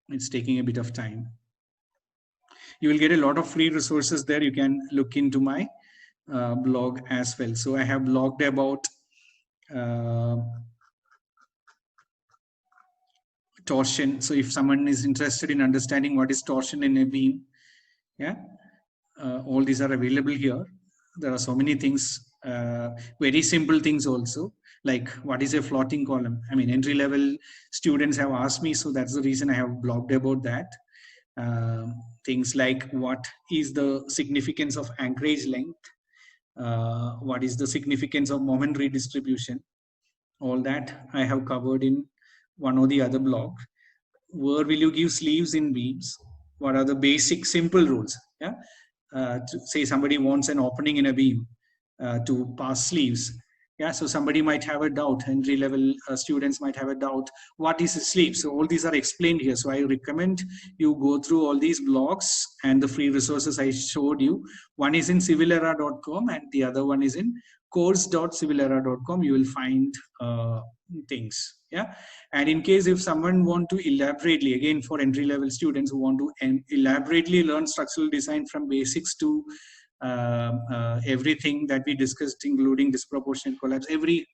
it's taking a bit of time. You will get a lot of free resources there. You can look into my blog as well. So I have blogged about torsion. So if someone is interested in understanding what is torsion in a beam, yeah, all these are available here. There are so many things, very simple things also, like what is a floating column? I mean, entry-level students have asked me, so that's the reason I have blogged about that. Things like what is the significance of anchorage length? What is the significance of moment redistribution? All that I have covered in one or the other blog. Where will you give sleeves in beams? What are the basic simple rules? Yeah. To say somebody wants an opening in a beam to pass sleeves. Yeah, so somebody might have a doubt, entry-level students might have a doubt, what is a sleeve? So all these are explained here. So I recommend you go through all these blogs and the free resources I showed you. One is in civilara.com and the other one is in course.civilara.com. You will find things. Yeah, and in case if someone want to elaborately, again for entry-level students who want to elaborately learn structural design from basics to everything that we discussed, including disproportionate collapse, every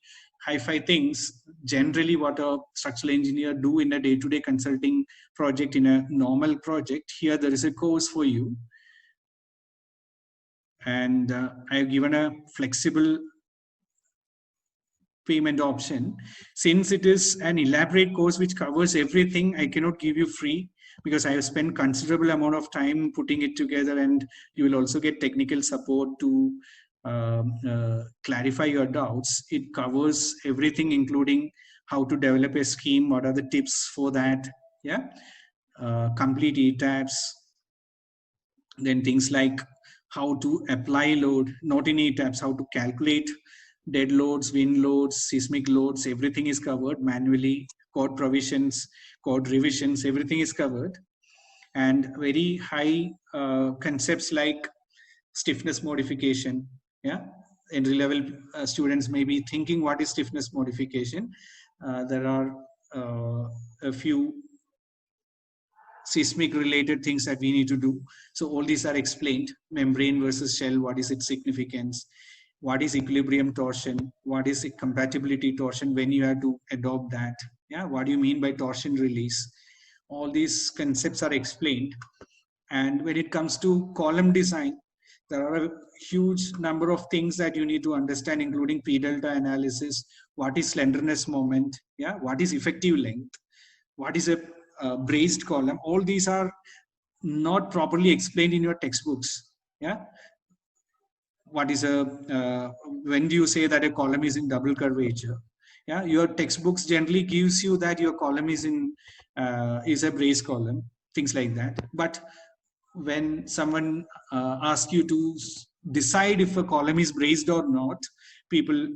hi-fi things, generally what a structural engineer do in a day-to-day consulting project, in a normal project, here there is a course for you. And I have given a flexible payment option. Since it is an elaborate course which covers everything, I cannot give you free, because I have spent considerable amount of time putting it together, and you will also get technical support to clarify your doubts. It covers everything, including how to develop a scheme, what are the tips for that, yeah, complete ETABS, then things like how to apply load, not in ETABS, how to calculate dead loads, wind loads, seismic loads, everything is covered manually, code provisions, code revisions, everything is covered. And very high concepts like stiffness modification, yeah. Entry level students may be thinking, what is stiffness modification? There are a few seismic related things that we need to do. So all these are explained. Membrane versus shell, what is its significance? What is equilibrium torsion? What is compatibility torsion when you have to adopt that? Yeah, what do you mean by torsion release? All these concepts are explained. And when it comes to column design, there are a huge number of things that you need to understand, including P delta analysis. What is slenderness moment? Yeah, what is effective length? What is a braced column? All these are not properly explained in your textbooks. Yeah. What is when do you say that a column is in double curvature? Yeah, your textbooks generally gives you that your column is in is a braced column, things like that. But when someone asks you to decide if a column is braced or not, people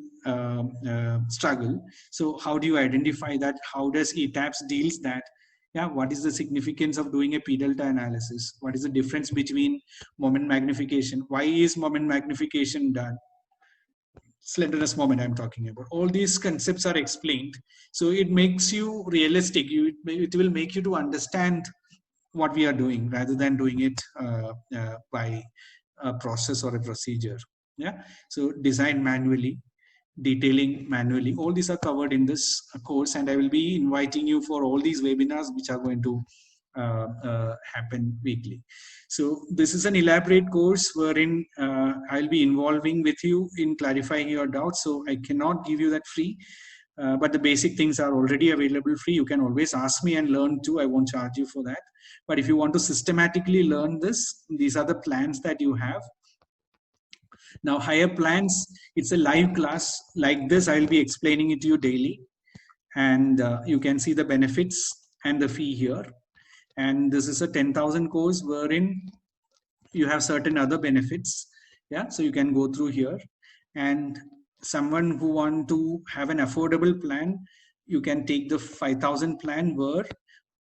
struggle. So how do you identify that? How does ETABS deals that? Yeah, what is the significance of doing a P delta analysis? What is the difference between moment magnification? Why is moment magnification done? Slenderness moment I'm talking about. All these concepts are explained. So it makes you realistic. It will make you to understand what we are doing rather than doing it by a process or a procedure. Yeah. So design manually, detailing manually, all these are covered in this course, and I will be inviting you for all these webinars which are going to happen weekly. So this is an elaborate course wherein I'll be involving with you in clarifying your doubts. So I cannot give you that free, but the basic things are already available free. You can always ask me and learn too. I won't charge you for that. But if you want to systematically learn this, these are the plans that you have. Now, higher plans, it's a live class like this. I'll be explaining it to you daily. And you can see the benefits and the fee here. And this is a 10,000 course wherein you have certain other benefits. Yeah, so you can go through here. And someone who want to have an affordable plan, you can take the 5,000 plan where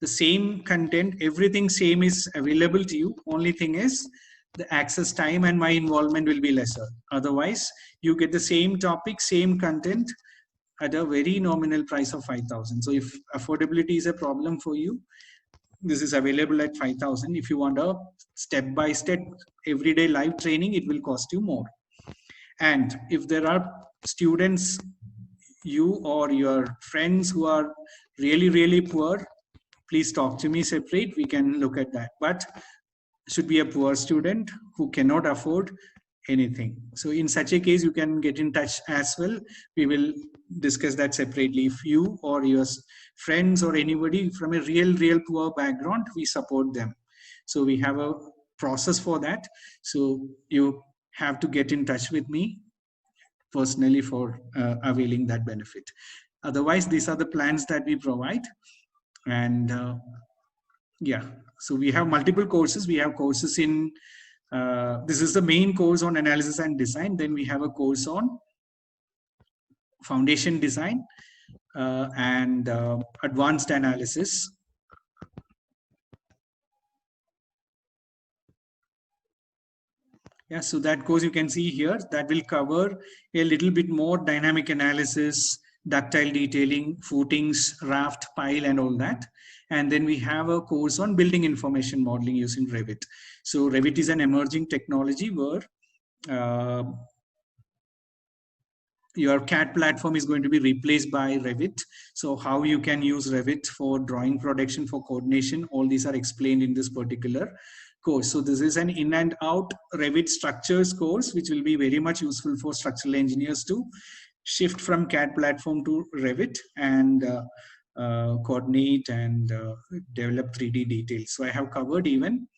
the same content, everything same is available to you. Only thing is, the access time and my involvement will be lesser. Otherwise, you get the same topic, same content at a very nominal price of 5,000. So if affordability is a problem for you, this is available at 5,000. If you want a step-by-step everyday live training, it will cost you more. And if there are students, you or your friends who are really, really poor, please talk to me separate. We can look at that. But should be a poor student who cannot afford anything. So in such a case, you can get in touch as well. We will discuss that separately. If you or your friends or anybody from a real poor background, we support them. So we have a process for that. So you have to get in touch with me personally for availing that benefit. Otherwise, these are the plans that we provide. And yeah, so we have multiple courses. We have courses in, this is the main course on analysis and design. Then we have a course on foundation design and advanced analysis. Yeah, so that course you can see here, that will cover a little bit more dynamic analysis, ductile detailing, footings, raft, pile, and all that. And then we have a course on building information modeling using Revit. So Revit is an emerging technology where your CAD platform is going to be replaced by Revit. So how you can use Revit for drawing production, for coordination, all these are explained in this particular course. So this is an in and out Revit structures course, which will be very much useful for structural engineers to shift from CAD platform to Revit and coordinate and develop 3D details. So I have covered even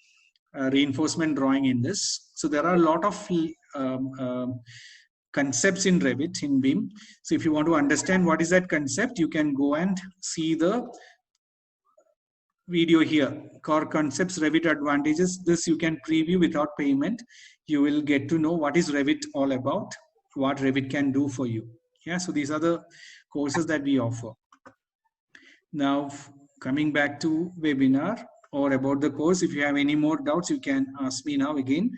reinforcement drawing in this. So there are a lot of concepts in Revit, in BIM. So if you want to understand what is that concept, you can go and see the video here, Core Concepts, Revit Advantages. This you can preview without payment. You will get to know what is Revit all about, what Revit can do for you. Yeah, so these are the courses that we offer. Now, coming back to webinar or about the course, if you have any more doubts, you can ask me now again.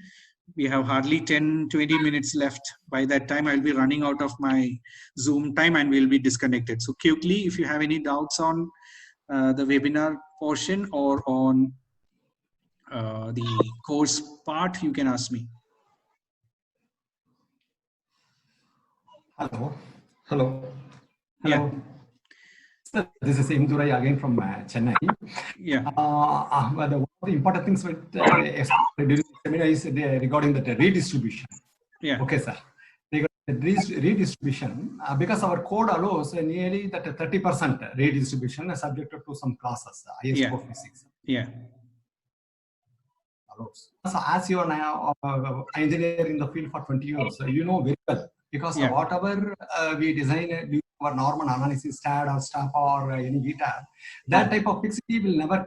We have hardly 10-20 minutes left. By that time, I'll be running out of my Zoom time and we'll be disconnected. So quickly, if you have any doubts on the webinar portion or on the course part, you can ask me. Hello. Hello. Yeah. So this is Indurai again from Chennai. Yeah. But one of the important things with during the seminar is regarding the redistribution. Yeah. Okay, sir. Regarding the redistribution, because our code allows nearly that 30% redistribution is subjected to some classes, IS 456. Yeah. Allows. So as you are now engineer in the field for 20 years, you know very well, because whatever we design, our normal analysis, STAD or STAP or any VTAB, that type of fixity will never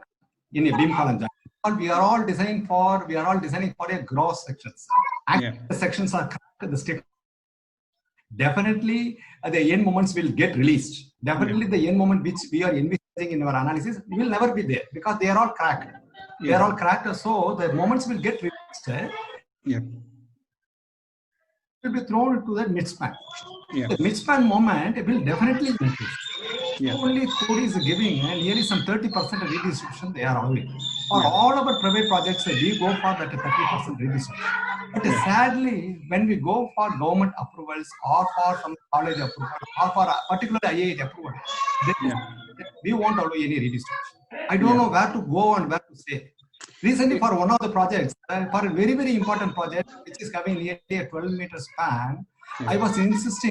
in a BIM column. We are all designing for a gross sections. The sections are cracked, the stick. Definitely the end moments will get released. Definitely the end moment which we are envisaging in our analysis will never be there because they are all cracked. They are all cracked, so the moments will get released. Will be thrown into the midspan. The midspan moment will definitely increase. Only code is giving nearly some 30% redistribution they are already. For all our private projects, we go for that 30% redistribution. But sadly, when we go for government approvals or for some college approval or for particularly IIT approval, we won't allow any redistribution. I don't know where to go and where to say. Recently, for one of the projects, for a very, very important project, which is having nearly a 12-meter span, I was insisting.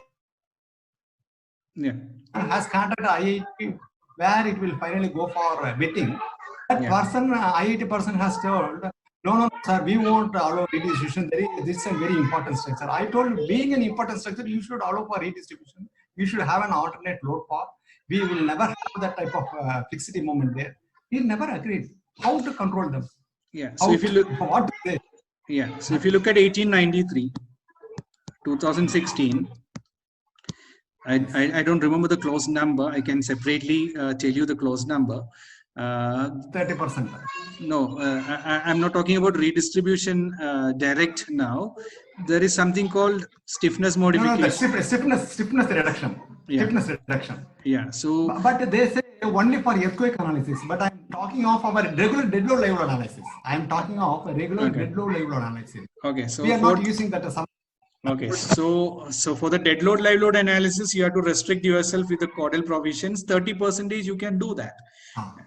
Has contacted IIT where it will finally go for bidding. That person, IIT person has told, no, sir, we won't allow redistribution. This is a very important structure. I told, being an important structure, you should allow for redistribution. We should have an alternate load path. We will never have that type of fixity moment there. He never agreed. How to control them? So if you look, what to say? So if you look at 1893, 2016. I don't remember the close number. I can separately tell you the close number. 30%. No, I'm not talking about redistribution direct now. There is something called stiffness modification. No, stiffness reduction. Stiffness reduction. So, but they say only for earthquake analysis. But I'm talking of our regular dead load level analysis. I'm talking of a regular dead load level analysis. Okay, so we are not using that as some. Okay, so for the dead load live load analysis, you have to restrict yourself with the CODEL provisions. 30% you can do that,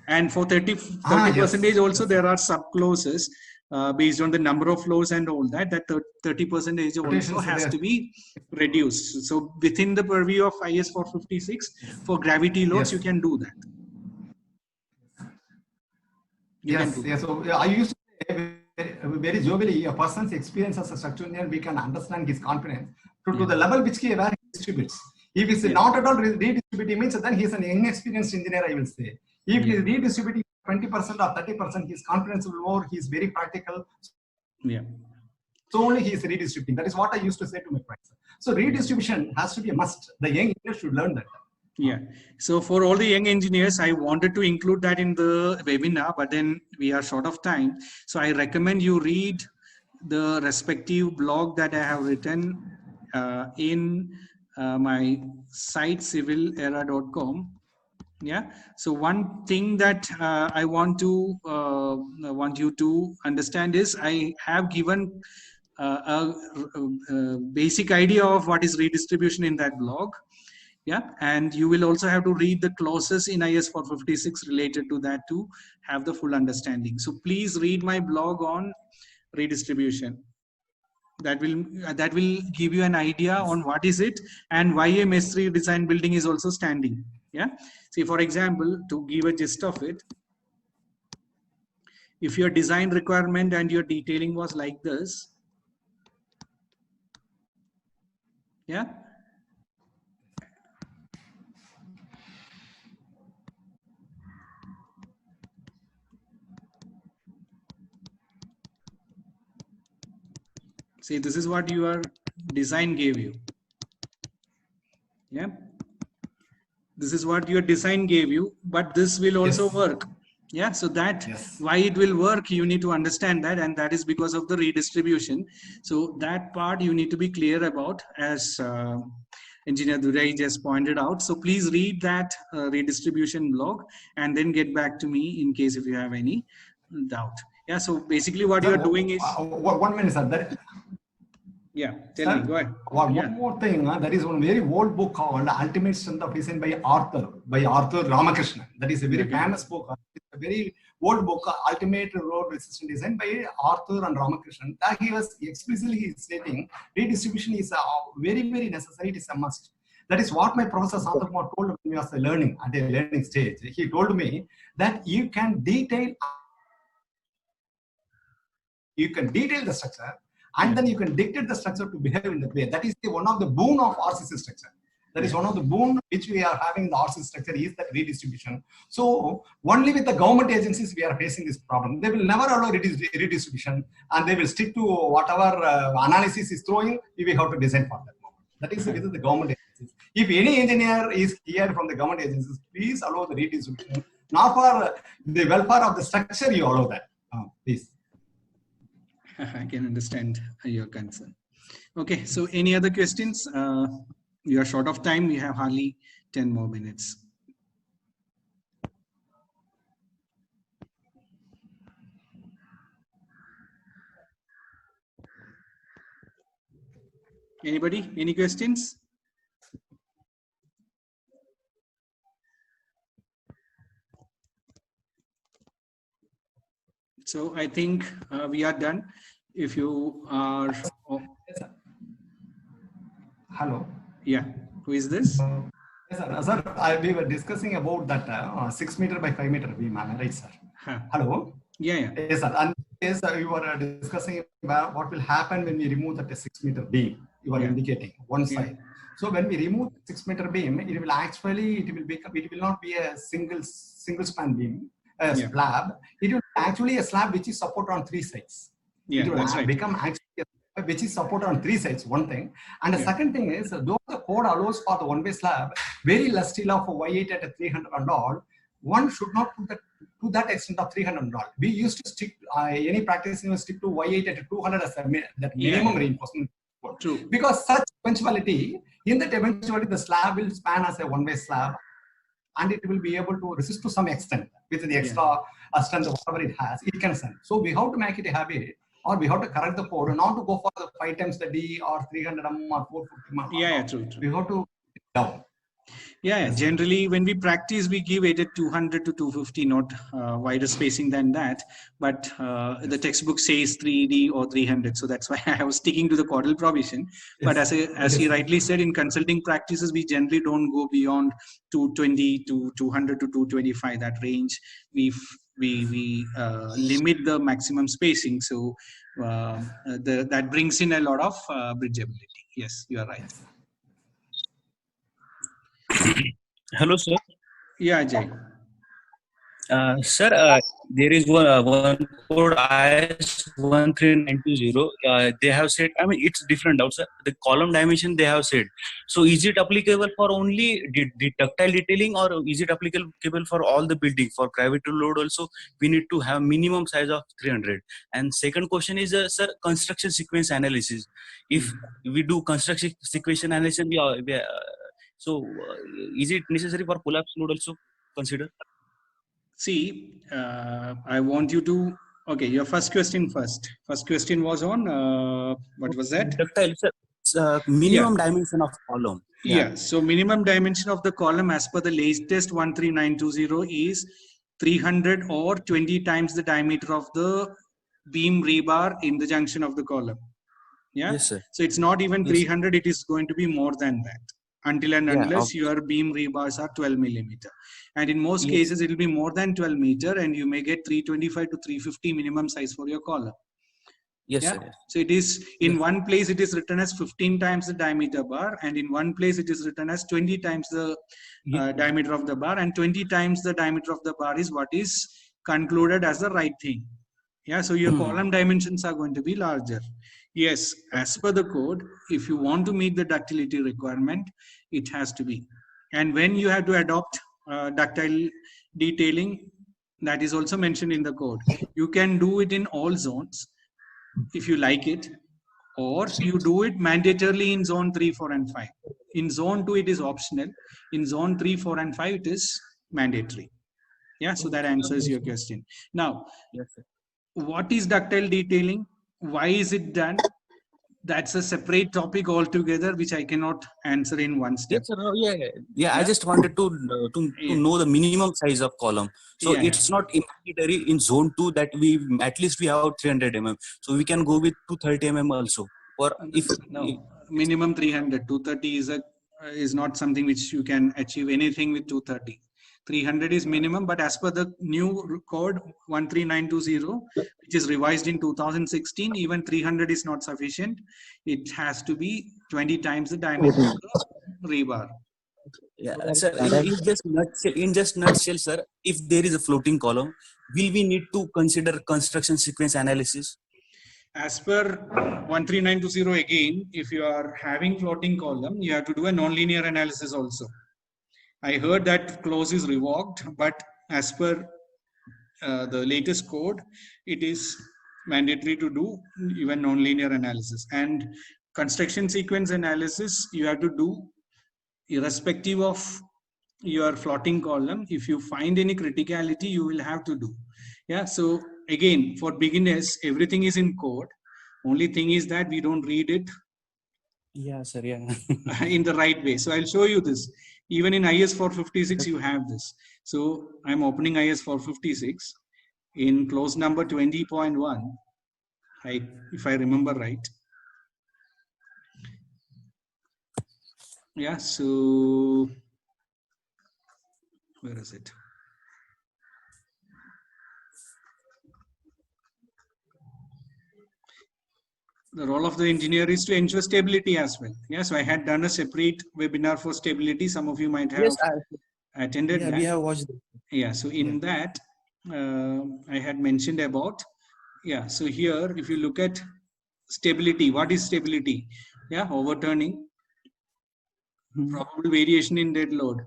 and for 30% also there are sub clauses based on the number of floors and all that. That 30% also has to be reduced. So within the purview of IS 456 for gravity loads, you can do that. So I used to say very jovially, a person's experience as a structural engineer, we can understand his confidence to the level which he distributes. If he's not at all redistributing, means then he's an inexperienced engineer, I will say. If he's redistributing 20% or 30%, his confidence will lower, he's very practical. So only he is redistributing. That is what I used to say to my friends. So redistribution has to be a must. The young engineer should learn that. So for all the young engineers, I wanted to include that in the webinar, but then we are short of time. So I recommend you read the respective blog that I have written in my site civilera.com. So one thing that I want you to understand is I have given basic idea of what is redistribution in that blog. Yeah, and you will also have to read the clauses in IS 456 related to that to have the full understanding. So please read my blog on redistribution. That will give you an idea on what is it and why a mesh tree design building is also standing. Yeah, see, for example, to give a gist of it, if your design requirement and your detailing was like this, yeah, see, this is what your design gave you. Yeah, this is what your design gave you, but this will also work. Yeah, so that why it will work, you need to understand that, and that is because of the redistribution. So that part you need to be clear about, as Engineer Durai just pointed out. So please read that redistribution blog and then get back to me in case if you have any doubt. Yeah, so basically what you're doing is... 1 minute, sir. Yeah, tell me, go ahead. One more thing, there is one very old book called Ultimate Strength of Design by Arthur Ramakrishnan. That is a very famous book. It's a very old book, Ultimate Road Resistant Design by Arthur and Ramakrishnan. That he was explicitly stating redistribution is very, very necessary. It is a must. That is what my Professor Santakumar told me when he was learning at a learning stage. He told me that you can detail the structure, and then you can dictate the structure to behave in that way. That is one of the boon of RCC structure. That is one of the boon which we are having in the RCC structure is that redistribution. So only with the government agencies we are facing this problem. They will never allow redistribution, and they will stick to whatever analysis is throwing. We have to design for that moment. That is with the government agencies. If any engineer is here from the government agencies, please allow the redistribution. Not for the welfare of the structure, you allow that. Please. I can understand your concern. Okay, so any other questions? You are short of time. We have hardly 10 more minutes. Anybody? Any questions? So I think we are done. If you are... Hello. Yeah. Who is this? Yes, sir. We were discussing about that 6 meter by 5 meter beam, right, sir? Hello. Yeah. Yes, sir. And yes, we were discussing about what will happen when we remove that 6 meter beam. You are indicating one side. So when we remove 6 meter beam, it will not be a single span beam. Slab, it will actually a slab which is support on 3 sides. Yeah, it will that's right. become actually a which is support on 3 sides, one thing. And the second thing is, though the code allows for the one-way slab, very less still of Y8 at a 300 and all, one should not put that to that extent of 300 and all. We used to stick, any practice stick to Y8 at a 200 as that minimum reinforcement. True. Because such eventuality, in that eventuality, the slab will span as a one-way slab, and it will be able to resist to some extent with the extra strength of whatever it has, it can send. So we have to make it a habit, or we have to correct the code, not to go for the 5 times the D or 300 M or 450 M. Yeah, true. We have to down. Yeah, generally when we practice, we give it at 200 to 250, not wider spacing than that. But the textbook says 3D or 300, so that's why I was sticking to the caudal provision. But as he rightly said, in consulting practices, we generally don't go beyond 220 to 200 to 225. That range, we limit the maximum spacing. So that brings in a lot of bridgeability. Yes, you are right. Hello, sir. Yeah, Jay. Sir, there is one code IS 13920. They have said, I mean, it's different also. The column dimension they have said. So is it applicable for only the ductile detailing, or is it applicable for all the building? For gravity load also, we need to have minimum size of 300. And second question is, sir, construction sequence analysis. If we do construction sequence analysis, so is it necessary for collapse load also consider? See, I want you to Okay, your first question first. First question was on what was that? Ductile, minimum dimension of column. Yeah. So minimum dimension of the column as per the latest 13920 is 300 or 20 times the diameter of the beam rebar in the junction of the column. Yeah. Yes, sir. So it's not even Yes. 300. It is going to be more than that until and unless your beam rebars are 12 millimeter. And in most cases, it will be more than 12 meter, and you may get 325 to 350 minimum size for your column. Yes, Yeah. sir. So it is in one place it is written as 15 times the diameter bar, and in one place it is written as 20 times the diameter of the bar, and 20 times the diameter of the bar is what is concluded as the right thing. Yeah. So your column dimensions are going to be larger. Yes, as per the code, if you want to meet the ductility requirement, it has to be. And when you have to adopt ductile detailing, that is also mentioned in the code. You can do it in all zones if you like it, or you do it mandatorily in zone 3, 4, and 5. In zone 2, it is optional. In zone 3, 4, and 5, it is mandatory. Yeah, so that answers your question. Now, what is ductile detailing? Why is it done? That's a separate topic altogether, which I cannot answer in one step. Yes, sir. Yeah. I just wanted to know the minimum size of column. So it's not mandatory in zone 2 that we at least we have 300 mm. So we can go with 230 mm also. Or if Minimum 300, 230 is not something which you can achieve anything with 230. 300 is minimum, but as per the new code 13920, which is revised in 2016, even 300 is not sufficient. It has to be 20 times the diameter of the rebar. Yeah, sir, in just nutshell, sir, if there is a floating column, will we need to consider construction sequence analysis? As per 13920 again, if you are having floating column, you have to do a nonlinear analysis also. I heard that clause is revoked, but as per the latest code, it is mandatory to do even nonlinear analysis. And construction sequence analysis, you have to do irrespective of your floating column. If you find any criticality, you will have to do. Yeah. So again, for beginners, everything is in code. Only thing is that we don't read it. Yeah, sir. Yeah. In the right way. So I'll show you this. Even in IS 456, you have this. So I'm opening IS 456 in clause number 20.1. If I remember right. Yeah. So where is it? The role of the engineer is to ensure stability as well. Yeah, so I had done a separate webinar for stability. Some of you might have attended that. We have watched it. Yeah, so in that, I had mentioned about, so here, if you look at stability, what is stability? Yeah, overturning, probable variation in dead load.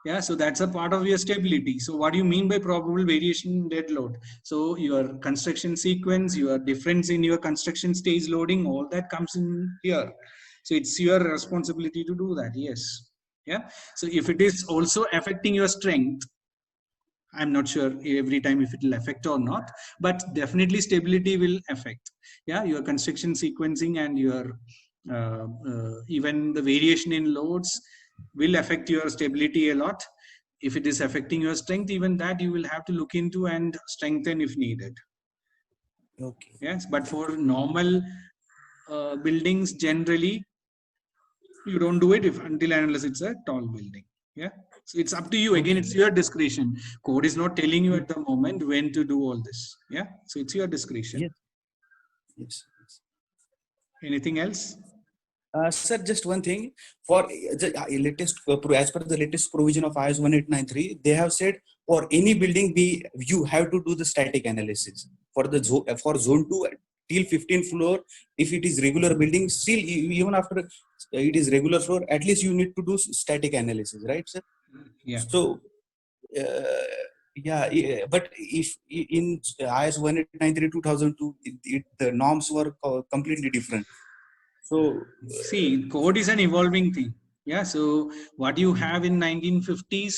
Yeah, so that's a part of your stability. So what do you mean by probable variation in dead load? So your construction sequence, your difference in your construction stage loading, all that comes in here. So it's your responsibility to do that. Yes. Yeah. So if it is also affecting your strength, I'm not sure every time if it will affect or not, but definitely stability will affect. Yeah, your construction sequencing and your even the variation in loads will affect your stability a lot. If it is affecting your strength, even that you will have to look into and strengthen if needed. Okay. Yes, but for normal buildings, generally, you don't do it until unless it's a tall building. Yeah. So it's up to you. Again, it's your discretion. Code is not telling you at the moment when to do all this. Yeah. So it's your discretion. Yes. Anything else? Sir, just one thing. For the latest, as per the latest provision of IS 1893, they have said for any building, you have to do the static analysis. For the for zone 2 till 15th floor, if it is regular building, still even after it is regular floor, at least you need to do static analysis, right, sir? Yeah. So, but if in IS 1893 2002, the norms were completely different. So see, code is an evolving thing. Yeah. So what you have in 1950s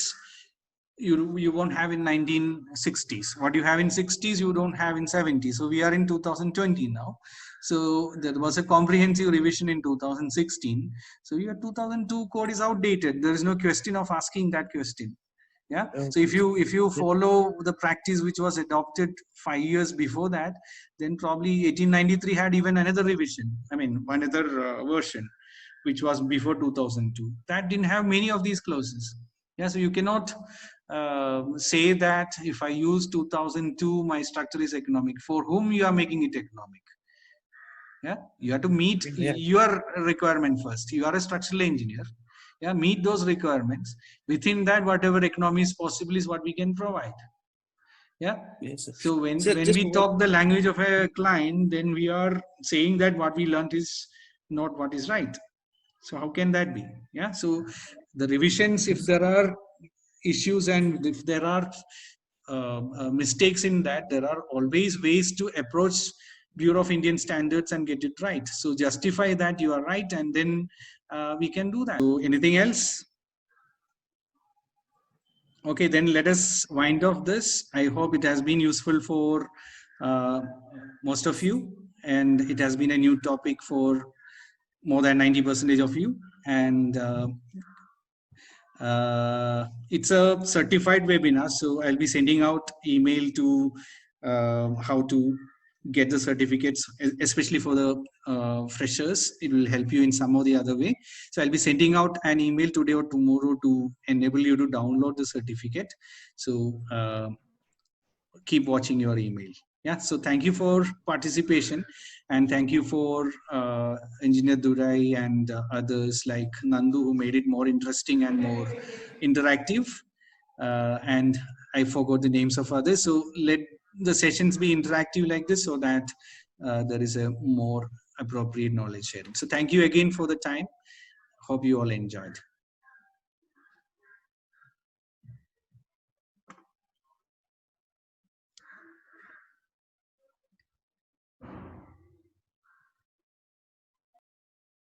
you won't have in 1960s. What you have in 60s, you don't have in 70s. So we are in 2020 now. So there was a comprehensive revision in 2016. So your 2002 code is outdated. There is no question of asking that question. Yeah. So if you follow the practice which was adopted 5 years before that, then probably 1893 had even another revision. I mean, another version, which was before 2002. That didn't have many of these clauses. Yeah. So you cannot say that if I use 2002, my structure is economic. For whom you are making it economic? Yeah. You have to meet your requirement first. You are a structural engineer. Yeah, meet those requirements. Within that, whatever economy is possible is what we can provide. Yeah. Yes, So when we talk the language of a client, then we are saying that what we learned is not what is right. So how can that be? Yeah. So the revisions, if there are issues and if there are mistakes in that, there are always ways to approach Bureau of Indian Standards and get it right. So justify that you are right, and then we can do that. So anything else? Okay, then let us wind off this. I hope it has been useful for most of you, and it has been a new topic for more than 90% of you. And it's a certified webinar, so I'll be sending out email to how to get the certificates, especially for the freshers. It will help you in some or the other way. So I'll be sending out an email today or tomorrow to enable you to download the certificate. So keep watching your email. Yeah. So thank you for participation, and thank you for Engineer Durai and others like Nandu, who made it more interesting and more interactive. And I forgot the names of others. So let the sessions be interactive like this, so that there is a more appropriate knowledge sharing. So thank you again for the time. Hope you all enjoyed.